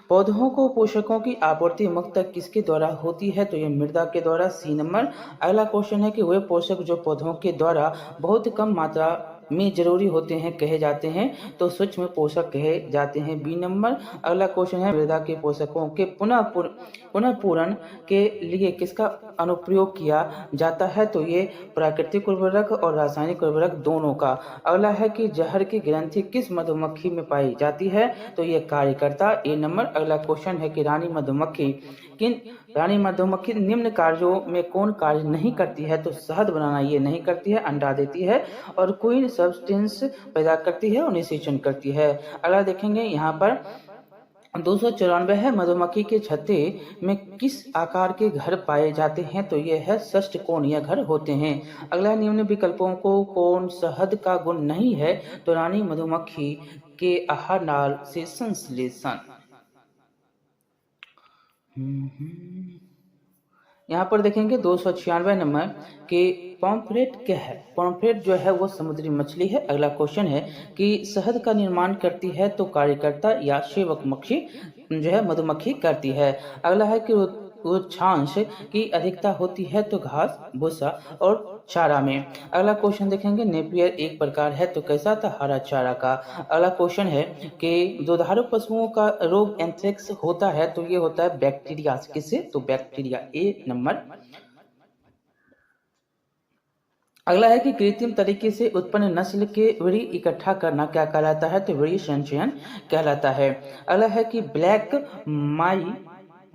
पौधों को पोषकों की आपूर्ति मुख्यतः किसके द्वारा होती है? तो ये मृदा के द्वारा, सी नंबर। अगला क्वेश्चन है कि वे पोषक जो पौधों के द्वारा बहुत कम मात्रा में जरूरी होते हैं कहे जाते हैं? तो सूक्ष्म पोषक कहे जाते हैं, बी नंबर। अगला क्वेश्चन है मृदा के पोषकों के पुनः पूरण के लिए किसका अनुप्रयोग किया जाता है? तो ये प्राकृतिक उर्वरक और रासायनिक उर्वरक दोनों का। अगला है कि जहर की ग्रंथि किस मधुमक्खी में पाई जाती है? तो ये कार्यकर्ता, ए नंबर। अगला क्वेश्चन है कि रानी मधुमक्खी निम्न कार्यों में कौन कार्य नहीं करती है? तो शहद बनाना ये नहीं करती है, अंडा देती है और कोई सब्सटेंस पैदा करती है और निषेचन करती है। अगला देखेंगे यहाँ पर 294 है, मधुमक्खी के छत्ते में किस आकार के घर पाए जाते हैं? तो ये है षष्ठकोणीय घर होते हैं। अगला, निम्न विकल्पों को कौन शहद का गुण नहीं है? तो रानी मधुमक्खी के आहार नाल से संश्लेषण। यहाँ पर देखेंगे 296 नंबर के पॉम्फ्रेट क्या है? पॉम्फ्रेट जो है वो समुद्री मछली है। अगला क्वेश्चन है कि शहद का निर्माण करती है तो कार्यकर्ता या सेवक मक्खी जो है मधुमक्खी करती है। अगला है कि उच्छांश की अधिकता होती है तो घास, भूसा और चारा में। अगला क्वेश्चन देखेंगे, नेपियर एक प्रकार है तो कैसा था? हरा चारा का। अगला क्वेश्चन है कि दुधारू पशुओं का रोग एंथ्रेक्स होता है तो ये होता है बैक्टीरिया से। किससे? तो बैक्टीरिया, ए नंबर। अगला है कि कृत्रिम तरीके से उत्पन्न नस्ल के व्री इकट्ठा करना क्या कहलाता है? तो व्री संचयन कहलाता है। अगला है कि ब्लैक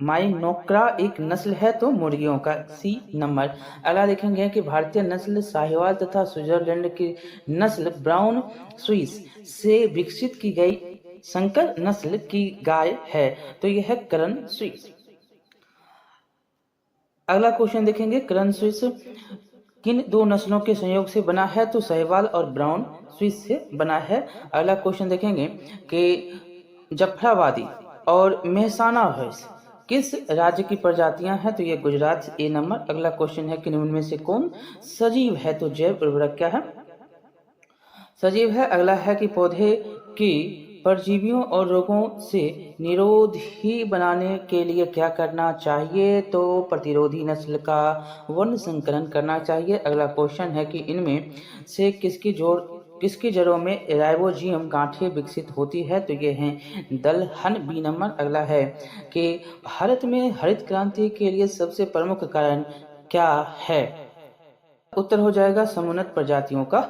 माइनोक्रा एक नस्ल है तो मुर्गियों का, सी नंबर। अगला देखेंगे कि भारतीय नस्ल साहिवाल तथा स्विट्जरलैंड की नस्ल ब्राउन स्विस से विकसित की गई संकर नस्ल की गाय है तो यह है करण स्विस। अगला क्वेश्चन देखेंगे, करण स्विस किन दो नस्लों के संयोग से बना है? तो साहिवाल और ब्राउन स्विस से बना है। अगला क्वेश्चन देखेंगे कि जफराबादी और मेहसाना भैंस किस राज्य की प्रजातियां हैं? तो ये गुजरात, ए नंबर। अगला क्वेश्चन है कि निम्न में से कौन सजीव है? तो जैव उर्वरक क्या है? सजीव है। अगला है कि पौधे की परजीवियों और रोगों से निरोधी बनाने के लिए क्या करना चाहिए? तो प्रतिरोधी नस्ल का वर्ण संकरण करना चाहिए। अगला क्वेश्चन है कि इनमें से किसकी जड़ों में राइबोजियम गांठें विकसित होती है? तो ये हैं दलहन, बी नंबर। अगला है कि भारत में हरित क्रांति के लिए सबसे प्रमुख कारण क्या है? उत्तर हो जाएगा समुन्नत प्रजातियों का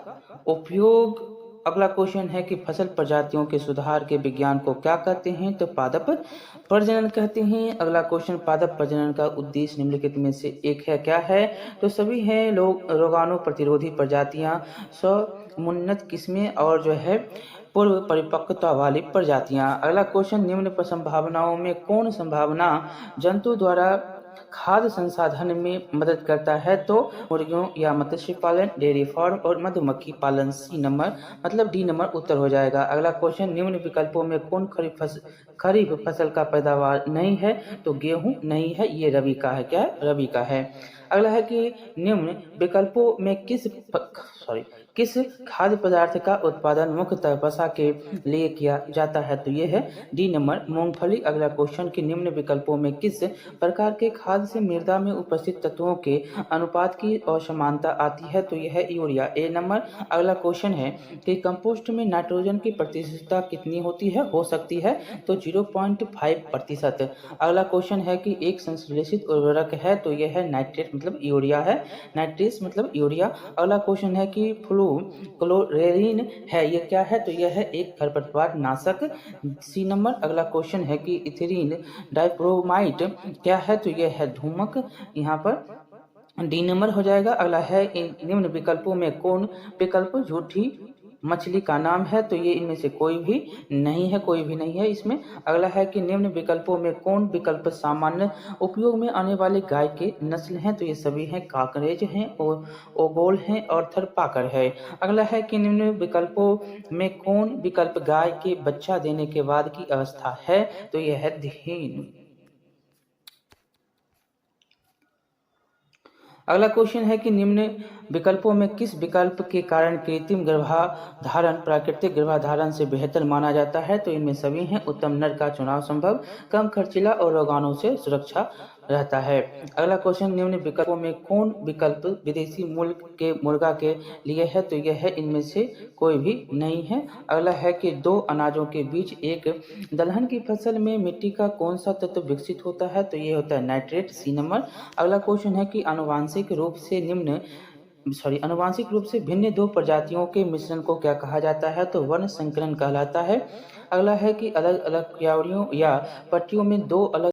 उपयोग। अगला क्वेश्चन है कि फसल प्रजातियों के सुधार के विज्ञान को क्या कहते हैं? तो पादप प्रजनन कहते हैं। अगला क्वेश्चन, पादप प्रजनन का उद्देश्य निम्नलिखित में से एक है, क्या है? तो सभी हैं रोगाणु प्रतिरोधी प्रजातियां, समुन्नत किस्में और जो है पूर्व परिपक्वता वाली प्रजातियां। अगला क्वेश्चन, निम्न संभावनाओं में कौन संभावना जंतु द्वारा खाद्य संसाधन में मदद करता है? तो मुर्गियों या मत्स्य पालन, डेयरी फार्म और मधुमक्खी पालन, सी नंबर मतलब डी नंबर उत्तर हो जाएगा। अगला क्वेश्चन, निम्न विकल्पों में कौन खरीफ फसल का पैदावार नहीं है? तो गेहूं नहीं है, ये रबी का है। क्या है? रबी का है। अगला है कि निम्न विकल्पों में किस खाद्य पदार्थ का उत्पादन मुख्यतः वसा के लिए किया जाता है? तो ये है डी नंबर, मूंगफली। अगला क्वेश्चन कि निम्न विकल्पों में किस प्रकार के खाद से मृदा में उपस्थित तत्वों के अनुपात की असमानता आती है? तो यह है यूरिया, ए नंबर। अगला क्वेश्चन है कि कंपोस्ट में नाइट्रोजन की प्रतिशतता कितनी होती है? हो सकती है तो 0.5%। अगला क्वेश्चन है कि एक संश्लेषित उर्वरक है तो यह है नाइट्रेट मतलब यूरिया है, नाइट्रेस मतलब यूरिया। अगला क्वेश्चन है कि क्लोरेरिन है, ये क्या है? तो यह है एक खरपतवार नाशक, सी नंबर। अगला क्वेश्चन है कि इथिलीन डाइब्रोमाइड क्या है? तो यह है धूमक, यहाँ पर डी नंबर हो जाएगा। अगला है निम्न विकल्पों में कौन विकल्प झूठी मछली का नाम है? तो ये इनमें से कोई भी नहीं है, कोई भी नहीं है इसमें। अगला है कि निम्न विकल्पों में कौन विकल्प सामान्य उपयोग में आने वाले गाय के नस्ल हैं? तो ये सभी हैं कांकरेज हैं, ओगोल हैं और थरपाकर है। अगला है कि निम्न विकल्पों में कौन विकल्प गाय के बच्चा देने के बाद की अवस्था है? तो यह है धीन। अगला क्वेश्चन है कि निम्न विकल्पों में किस विकल्प के कारण कृत्रिम गर्भाधारण प्राकृतिक गर्भाधारण से बेहतर माना जाता है? तो इनमें सभी हैं उत्तम नर का चुनाव संभव, कम खर्चीला और रोगाणु से सुरक्षा रहता है। अगला क्वेश्चन, निम्न विकल्पों में कौन विकल्प विदेशी मूल के मुर्गा के लिए है? तो यह है इनमें से कोई भी नहीं है। अगला है कि दो अनाजों के बीच एक दलहन की फसल में मिट्टी का कौन सा तत्व विकसित होता है? तो ये होता है नाइट्रेट, सी नंबर। अगला क्वेश्चन है कि आनुवांशिक रूप से भिन्न दो प्रजातियों के मिश्रण को क्या कहा जाता है? तो वर्ण संकरण कहलाता है। अगला है कि अलग अलग क्यारियों या पट्टियों में दो अलग